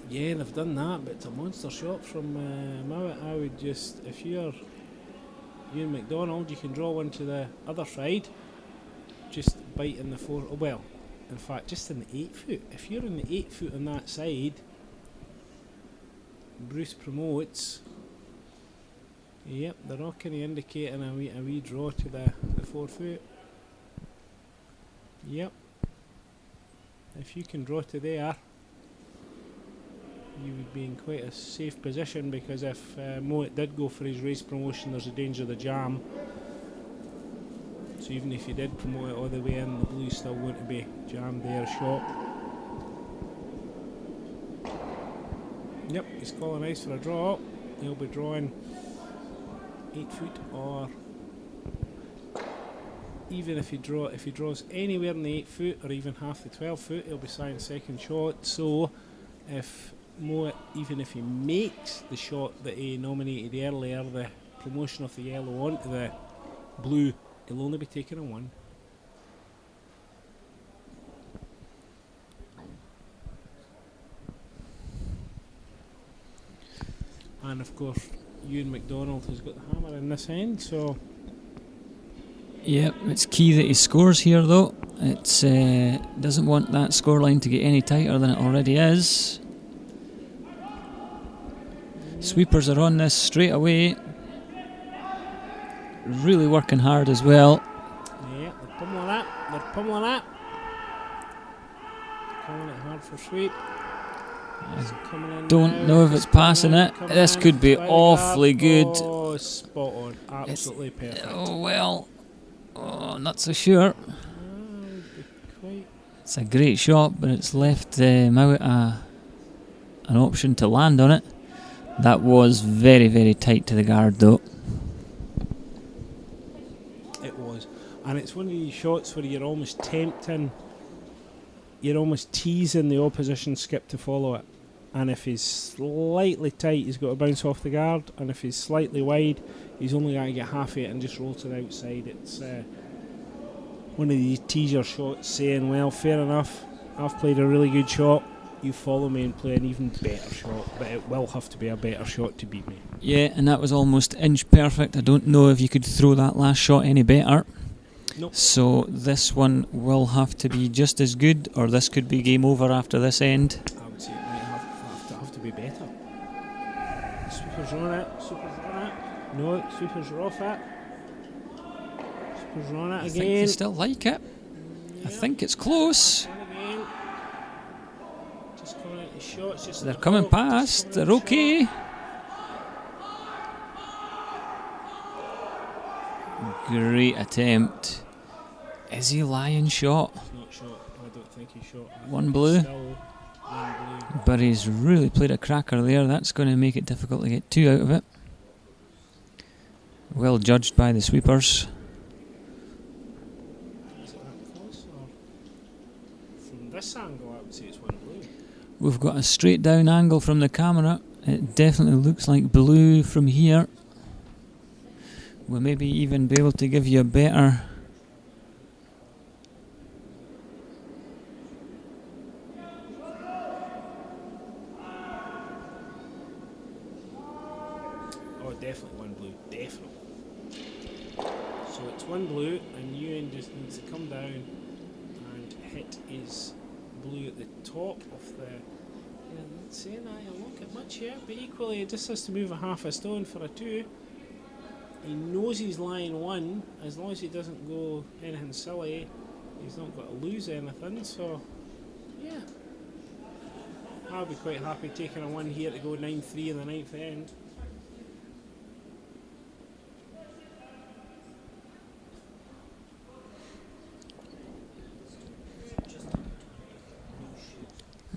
S1: Yeah, they've done that, but it's a monster shot from Mouat. I would just, if you're MacDonald, you can draw one to the other side. Just bite in the 4, well, in fact, just in the 8 foot. If you're in the 8 foot on that side, Bruce promotes. Yep, they're not kind of indicating a wee draw to the 4 foot. Yep. If you can draw to there, you would be in quite a safe position, because if Mouat did go for his race promotion, there's a danger of the jam. So even if you did promote it all the way in, the blue's still going to be jammed there shot. Yep, he's calling ice for a draw. He'll be drawing 8 foot, or even if he draws anywhere in the 8 foot or even half the 12 foot, he'll be signing second shot. So if Mouat, even if he makes the shot that he nominated earlier, the promotion of the yellow onto the blue, he'll only be taking a 1. And of course, MacDonald has got the hammer in this end, so.
S2: Yep, it's key that he scores here though. It doesn't want that scoreline to get any tighter than it already is. Sweepers are on this straight away. Really working hard as well.
S1: Yeah, they're pummeling that. They're pummeling that. Calling it hard for sweep.
S2: Don't know if it's passing it. This could be awfully good.
S1: Oh, spot on. Absolutely perfect.
S2: Oh well. Oh, not so sure. It's a great shot, but it's left Mouat an option to land on it. That was very, very tight to the guard though.
S1: It was. And it's one of these shots where you're almost tempting, you're almost teasing the opposition skip to follow it. And if he's slightly tight, he's got to bounce off the guard. And if he's slightly wide, he's only got to get half it and just roll to the outside. It's one of these teaser shots saying, well, fair enough, I've played a really good shot, you follow me and play an even better shot, but it will have to be a better shot to beat me.
S2: Yeah, and that was almost inch perfect. I don't know if you could throw that last shot any better.
S1: Nope.
S2: So this one will have to be just as good, or this could be game over after this end.
S1: I would say it might have to be better. Sweepers on it, sweepers on it. No, sweepers are off it. Sweepers are on it again.
S2: I think they still like it.
S1: Yep.
S2: I think it's close.
S1: Again. Just coming out the shots. Just
S2: They're coming past. They're okay. Great attempt. Is he lying shot?
S1: He's not shot. I don't think he's shot.
S2: One blue.
S1: Still one blue.
S2: But he's really played a cracker there. That's going to make it difficult to get 2 out of it. Well judged by the sweepers.
S1: Is it that close? Or from this angle, I would say it's one blue.
S2: We've got a straight down angle from the camera. It definitely looks like blue from here. We'll maybe even be able to give you a better...
S1: Oh, definitely one blue, definitely. So it's one blue, and Ewan just needs to come down and hit his blue at the top of the... Yeah, I'm not saying I won't get much here, but equally he just has to move a half a stone for a 2. He knows he's lying 1, as long as he doesn't go anything silly, he's not got to lose anything, so yeah. I'll be quite happy taking a 1 here to go 9-3 in the 9th end.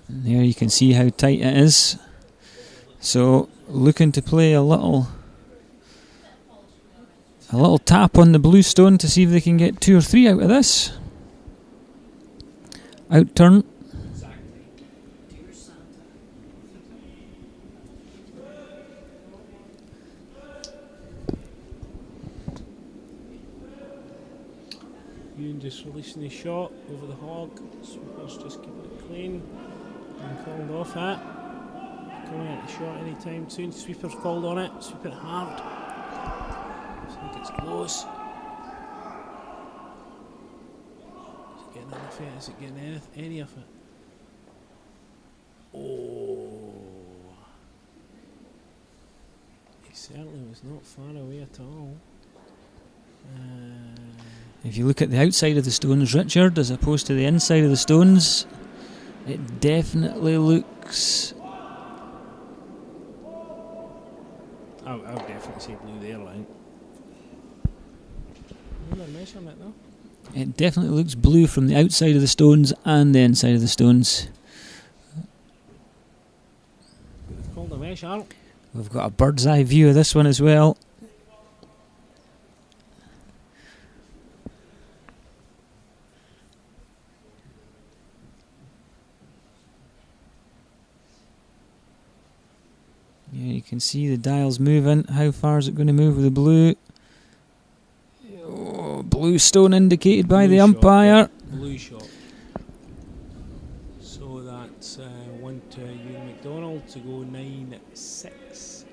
S2: And there you can see how tight it is. So looking to play a little tap on the blue stone to see if they can get 2 or 3 out of this. Out turn.
S1: Ewan just releasing his shot over the hog. Sweeper's just keeping it clean and called off it. Coming out the shot anytime soon. Sweeper's called on it. Sweep it hard. I think it's close. Is it getting enough of it? Is it getting any of it? Oh. He certainly was not far away at all.
S2: If you look at the outside of the stones, Richard, as opposed to the inside of the stones, it definitely looks...
S1: I would definitely say blue there, like. They're measuring it though.
S2: It definitely looks blue from the outside of the stones and the inside of the stones.
S1: They've called measure.
S2: We've got a bird's eye view of this one as well. Yeah, you can see the dials moving. How far is it going to move with the blue? Oh, blue stone indicated by the umpire.
S1: Blue shot. So that's one to Ewan MacDonald to go 9-6.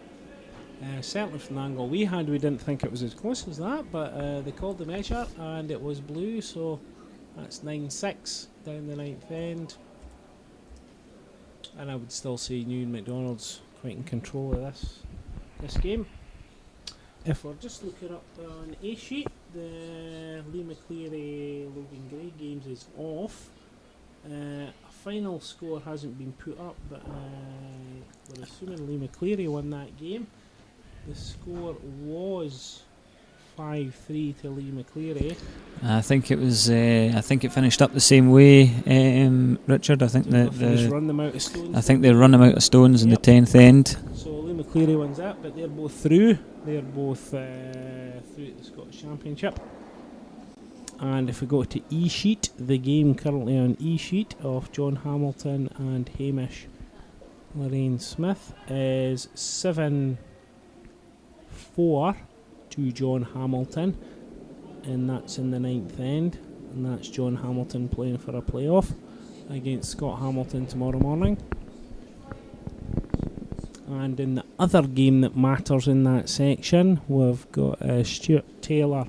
S1: Certainly from the angle we had, we didn't think it was as close as that, but they called the measure and it was blue, so that's 9-6 down the ninth end. And I would still say Ewan MacDonald's quite in control of this game. If we're just looking up on A sheet, the Lee McCleary Logan Gray games is off. A final score hasn't been put up, but we're assuming Lee McCleary won that game. The score was 5-3 to Lee McCleary.
S2: I think it was. I think it finished up the same way, Richard. I think
S1: run them out of stones.
S2: I think they run them out of stones in the 10th end.
S1: So Lee McCleary wins that, but they're both through. They're both through at the Scottish Championship. And if we go to E sheet, the game currently on E sheet of John Hamilton and Hamish Lorraine Smith is 7-4 to John Hamilton, and that's in the ninth end, and that's John Hamilton playing for a playoff against Scott Hamilton tomorrow morning. And in the other game that matters in that section, we've got Stuart Taylor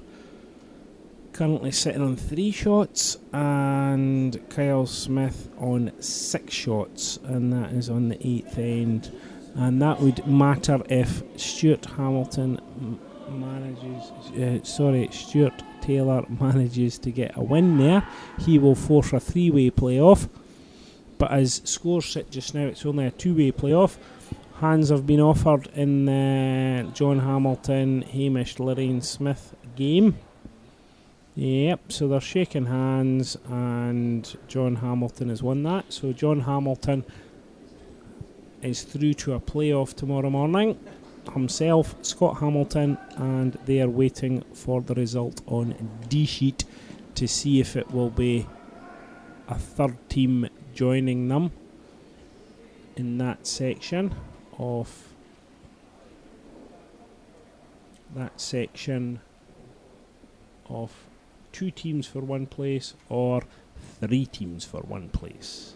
S1: currently sitting on 3 shots and Kyle Smith on 6 shots, and that is on the 8th end. And that would matter if Stuart Taylor manages to get a win there. He will force a 3-way playoff, but as scores sit just now, it's only a 2-way playoff. Hands have been offered in the John Hamilton Hamish Lorraine Smith game. Yep, so they're shaking hands and John Hamilton has won that. So John Hamilton is through to a playoff tomorrow morning. Himself, Scott Hamilton, and they are waiting for the result on D sheet to see if it will be a third team joining them in that section of 2 teams for 1 place or 3 teams for 1 place.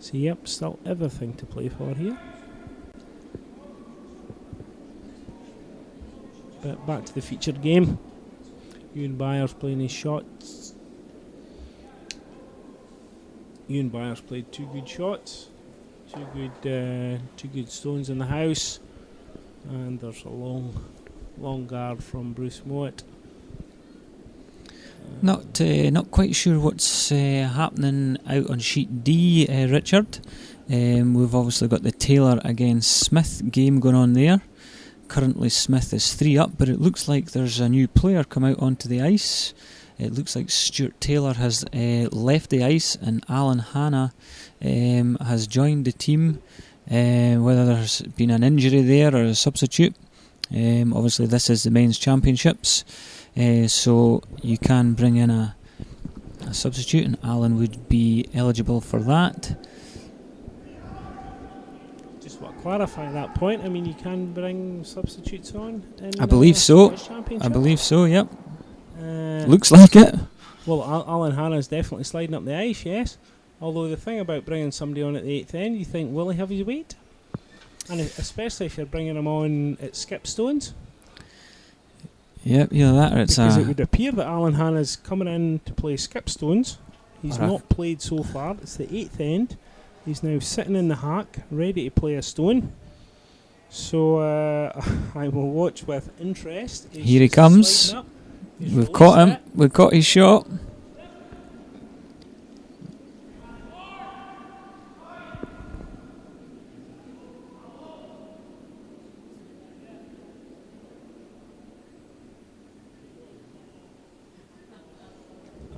S1: So yep, still everything to play for here. But back to the featured game. Ewan Byers playing his shots. Ewan Byers played 2 good shots, 2 good stones in the house, and there's a long guard from Bruce Mouat.
S2: Not quite sure what's happening out on sheet D, Richard. We've obviously got the Taylor against Smith game going on there. Currently Smith is 3 up, but it looks like there's a new player come out onto the ice. It looks like Stuart Taylor has left the ice and Alan Hanna has joined the team. Whether there's been an injury there or a substitute. Obviously this is the men's championships, so you can bring in a substitute, and Alan would be eligible for that.
S1: Just want to clarify that point. I mean, you can bring substitutes on in
S2: I believe so.
S1: Championship.
S2: I believe so, yep.
S1: Looks
S2: like it.
S1: Well, Alan Hanna's definitely sliding up the ice, yes. Although the thing about bringing somebody on at the 8th end, you think, will he have his weight? And especially if you're bringing him on at skip stones.
S2: Yep, either that or it's
S1: because it would appear that Alan Hanna's coming in to play skip stones. He's not played so far. It's the 8th end. He's now sitting in the hack, ready to play a stone. So I will watch with interest.
S2: Here he comes. We've caught him. We've got his shot.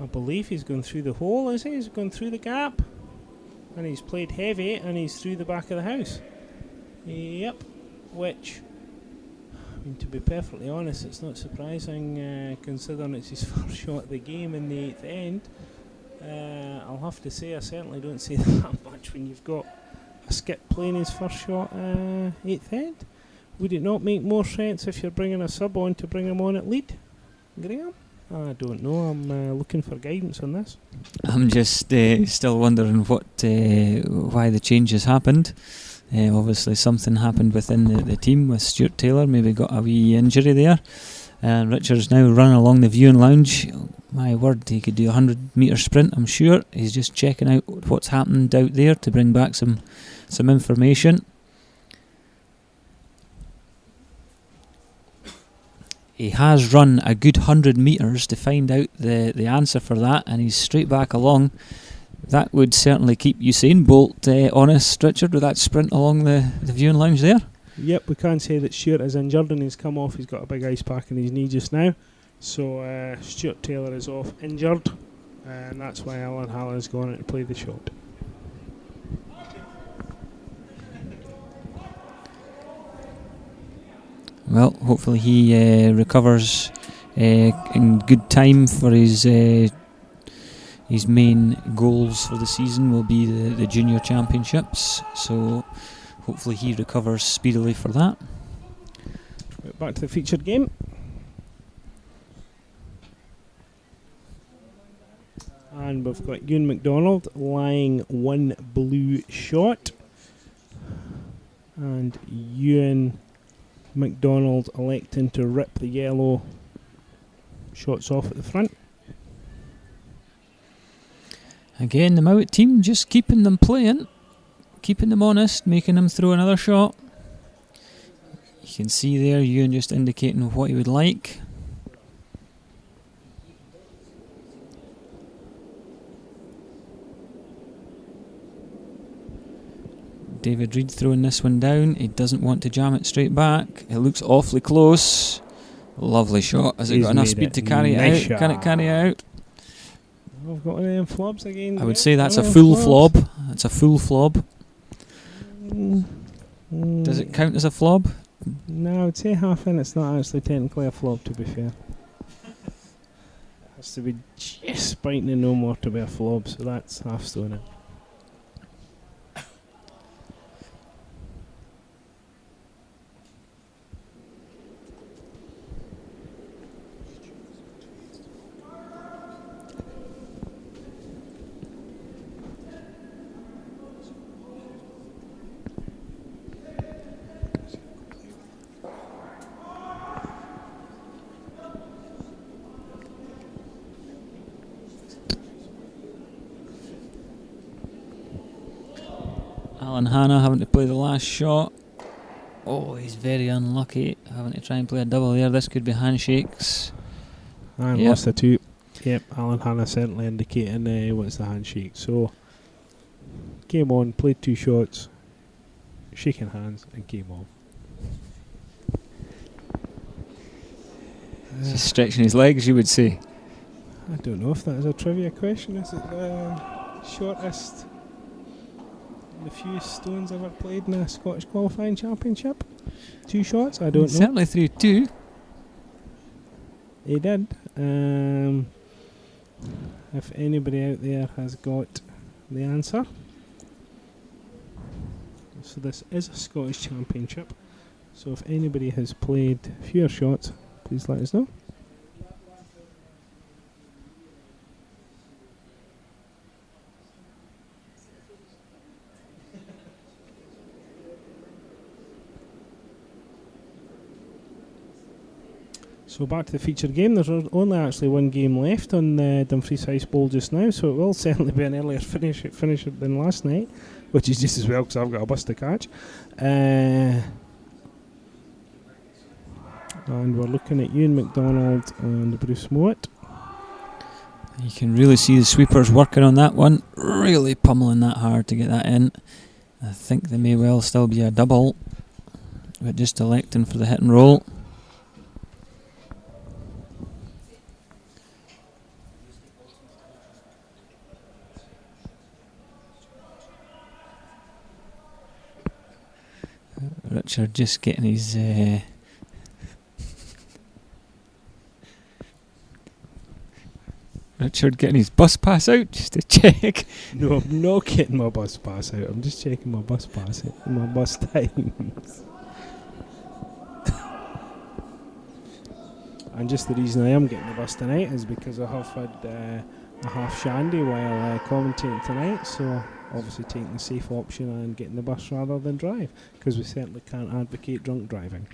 S1: I believe he's going through the hole, is he? He's going through the gap. And he's played heavy and he's through the back of the house. Yep, which, I mean, to be perfectly honest, it's not surprising considering it's his first shot of the game in the 8th end. I'll have to say I certainly don't see that much when you've got a skip playing his first shot 8th end. Would it not make more sense if you're bringing a sub on to bring him on at lead, Graham? I don't know. I'm looking for guidance on this.
S2: I'm just still wondering why the change has happened. Obviously something happened within the team with Stuart Taylor, maybe got a wee injury there. And Richard's now run along the viewing lounge. My word, he could do a 100-metre sprint, I'm sure. He's just checking out what's happened out there to bring back some information. He has run a good 100 metres to find out the answer for that, and he's straight back along. That would certainly keep Usain Bolt honest, Richard, with that sprint along the viewing lounge there.
S1: Yep, we can say that Stuart is injured and he's come off. He's got a big ice pack in his knee just now. So Stuart Taylor is off injured, and that's why Alan Hallin's gone out to play the shot.
S2: Well, hopefully he recovers in good time for his main goals for the season will be the junior championships. So hopefully he recovers speedily for that.
S1: Right, back to the featured game. And we've got Ewan MacDonald lying one blue shot. And Ewan MacDonald electing to rip the yellow shots off at the front.
S2: Again, the Mouat team just keeping them playing, keeping them honest, making them throw another shot. You can see there Ewan just indicating what he would like. David Reid throwing this one down. He doesn't want to jam it straight back. It looks awfully close. Lovely shot. Has it got enough speed to carry it out? Can it carry it out?
S1: I've got one of them flobs again.
S2: I would say that's a full flob. That's a full flob. Does it count as a flob?
S1: No, I would say half in. It's not actually technically a flob, to be fair. It has to be just biting and no more to be a flob, so that's half stone in.
S2: Alan Hanna having to play the last shot. Oh, he's very unlucky having to try and play a double there. This could be handshakes.
S1: And lost the two. Yep, Alan Hanna certainly indicating what's the handshake. So, game on, played two shots, shaking hands, and game on.
S2: Just stretching his legs, you would say.
S1: I don't know if that is a trivia question. Is it the shortest, the fewest stones ever played in a Scottish qualifying championship? Two shots? I don't know.
S2: Certainly threw two.
S1: He did. If anybody out there has got the answer. So this is a Scottish championship. So if anybody has played fewer shots, please let us know. So back to the featured game. There's only actually one game left on the Dumfries Ice Bowl just now, so it will certainly be an earlier finish than last night, which is just as well because I've got a bus to catch. And we're looking at Ewan MacDonald and Bruce Mouat.
S2: You can really see the sweepers working on that one, really pummeling that hard to get that in. I think there may well still be a double, but just electing for the hit and roll. Richard just getting his Richard getting his bus pass out just to check.
S1: No, I'm not getting my bus pass out. I'm just checking my bus pass out and my bus times. And just the reason I am getting the bus tonight is because I have had a half shandy while commentating tonight, so obviously taking the safe option and getting the bus rather than drive, because we certainly can't advocate drunk driving.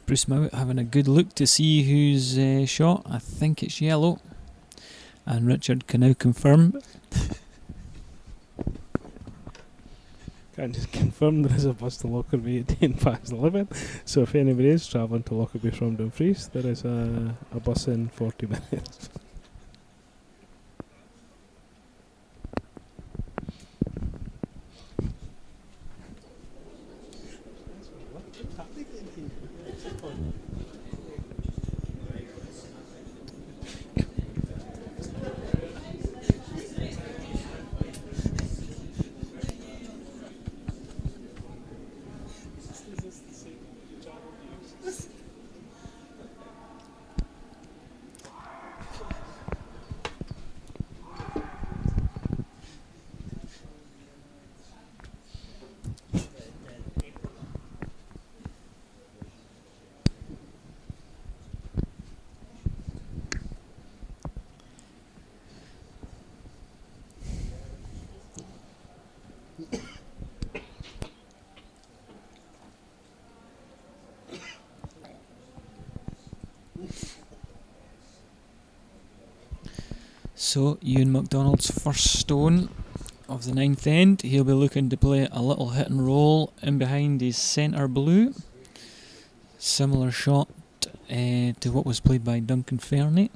S2: Bruce Mouat having a good look to see who's shot. I think it's yellow. And Richard can now confirm.
S1: Can just confirm there is a bus to Lockerbie at 10 past 11. So if anybody is travelling to Lockerbie from Dumfries, there is a bus in 40 minutes.
S2: So, Ewan MacDonald's first stone of the 9th end. He'll be looking to play a little hit and roll in behind his centre blue. Similar shot to what was played by Duncan Fernie.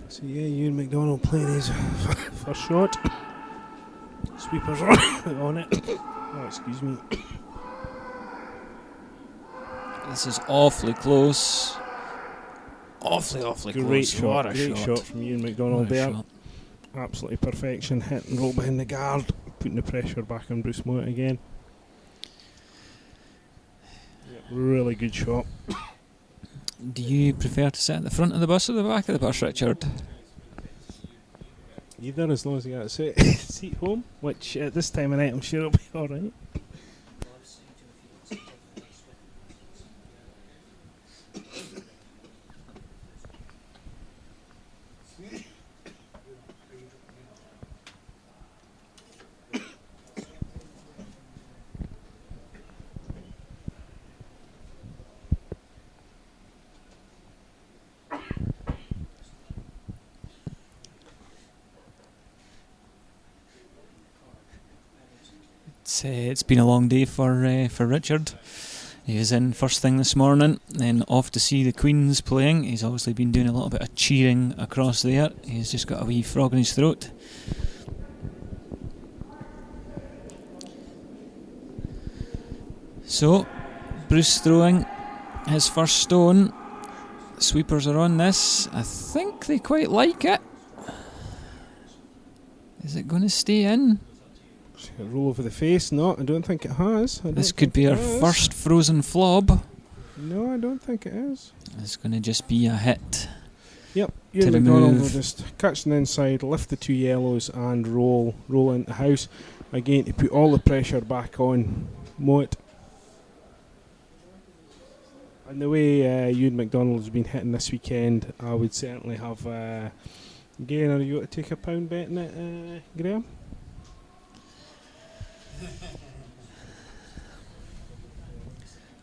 S1: So yeah, Ewan MacDonald playing his first shot. Sweepers on it. Oh, excuse me.
S2: This is awfully close. Awfully
S1: Great
S2: close.
S1: shot.
S2: What a
S1: Great shot from Ewan MacDonald
S2: What a
S1: there.
S2: shot.
S1: Absolutely perfection. Hit and roll behind the guard. Putting the pressure back on Bruce Mouat again. Yep, really good shot.
S2: Do you prefer to sit at the front of the bus or the back of the bus, Richard?
S1: Either, as long as you got a seat home, which at this time of night I'm sure it'll be alright.
S2: It's been a long day for Richard. He was in first thing this morning, then off to see the Queens playing. He's obviously been doing a little bit of cheering across there. He's just got a wee frog in his throat. So, Bruce throwing his first stone. Sweepers are on this. I think they quite like it. Is it going to stay in?
S1: A roll over the face. No, I don't think it has.
S2: This could be our first frozen flob.
S1: No, I don't think it is.
S2: It's going to just be a hit.
S1: Yep,
S2: To
S1: Ewan MacDonald will
S2: remove.
S1: just catch the inside, lift the two yellows and roll into house. Again, to put all the pressure back on Mouat. And the way Ewan MacDonald has been hitting this weekend, I would certainly have... again, are you to take a pound bet in it, Graham?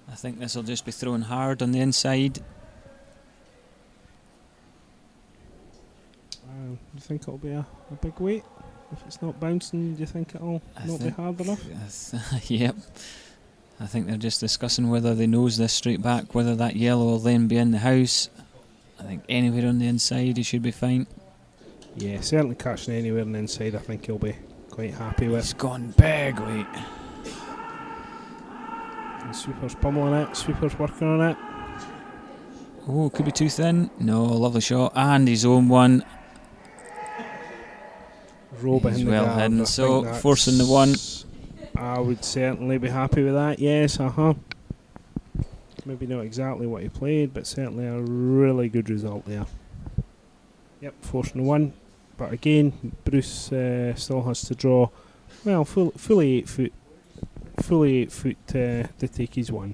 S2: I think this will just be thrown hard on the inside.
S1: Do you think it'll be a big weight? If it's not bouncing, do you think it'll not be hard enough?
S2: Yes, yep. I think they're just discussing whether they nose this straight back, whether that yellow will then be in the house. I think anywhere on the inside he should be fine.
S1: Yeah, certainly catching anywhere on the inside I think he'll be quite happy with.
S2: He's gone big, wait.
S1: And Sweeper's pummeling it, Sweeper's working on it.
S2: Oh, could be too thin. No, lovely shot. And his own one.
S1: Row behind
S2: He's
S1: the
S2: well
S1: guard,
S2: hidden,
S1: I
S2: so
S1: think that's-
S2: forcing the one.
S1: I would certainly be happy with that, yes, Maybe not exactly what he played, but certainly a really good result there. Yep, forcing the one. But again, Bruce still has to draw, well, fully 8 foot. Fully 8 foot to take his one.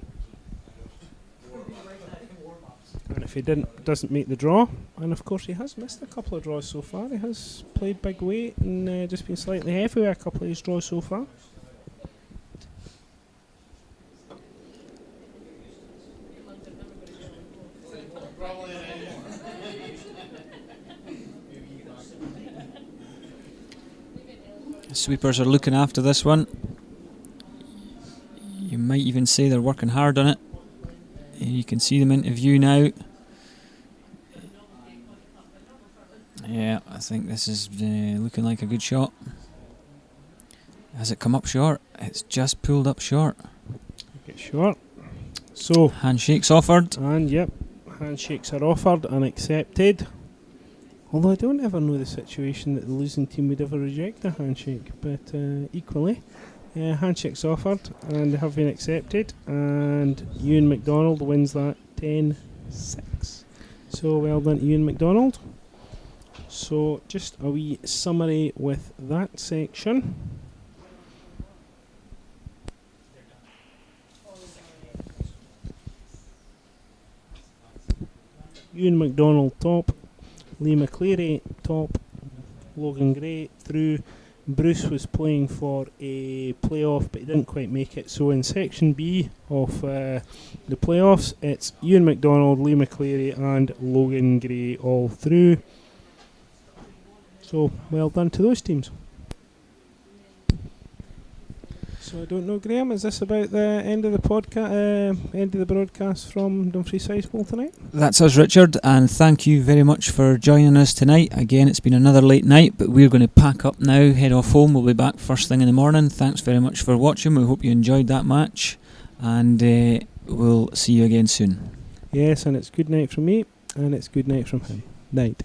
S1: And if he doesn't make the draw, and of course he has missed a couple of draws so far, he has played big weight and just been slightly heavy with a couple of his draws so far.
S2: Sweepers are looking after this one. You might even say they're working hard on it. You can see them into view now. Yeah, I think this is looking like a good shot. Has it come up short? It's just pulled up short.
S1: Get short. So
S2: handshakes offered.
S1: And yep, handshakes are offered and accepted. Although I don't ever know the situation that the losing team would ever reject a handshake, but equally, handshakes offered and they have been accepted, and Ewan MacDonald wins that 10-6. So well done, Ewan MacDonald. So just a wee summary with that section. Ewan MacDonald top, Lee McCleary top, Logan Gray through. Bruce was playing for a playoff but he didn't quite make it, so in section B of the playoffs it's Ewan MacDonald, Lee McCleary and Logan Gray all through. So well done to those teams. So I don't know, Graham, is this about the end of the podcast, end of the broadcast from Dumfries High School tonight?
S2: That's us, Richard, and thank you very much for joining us tonight. Again, it's been another late night, but we're going to pack up now, head off home. We'll be back first thing in the morning. Thanks very much for watching. We hope you enjoyed that match, and we'll see you again soon.
S1: Yes, and it's good night from me, and it's good night from him. Night.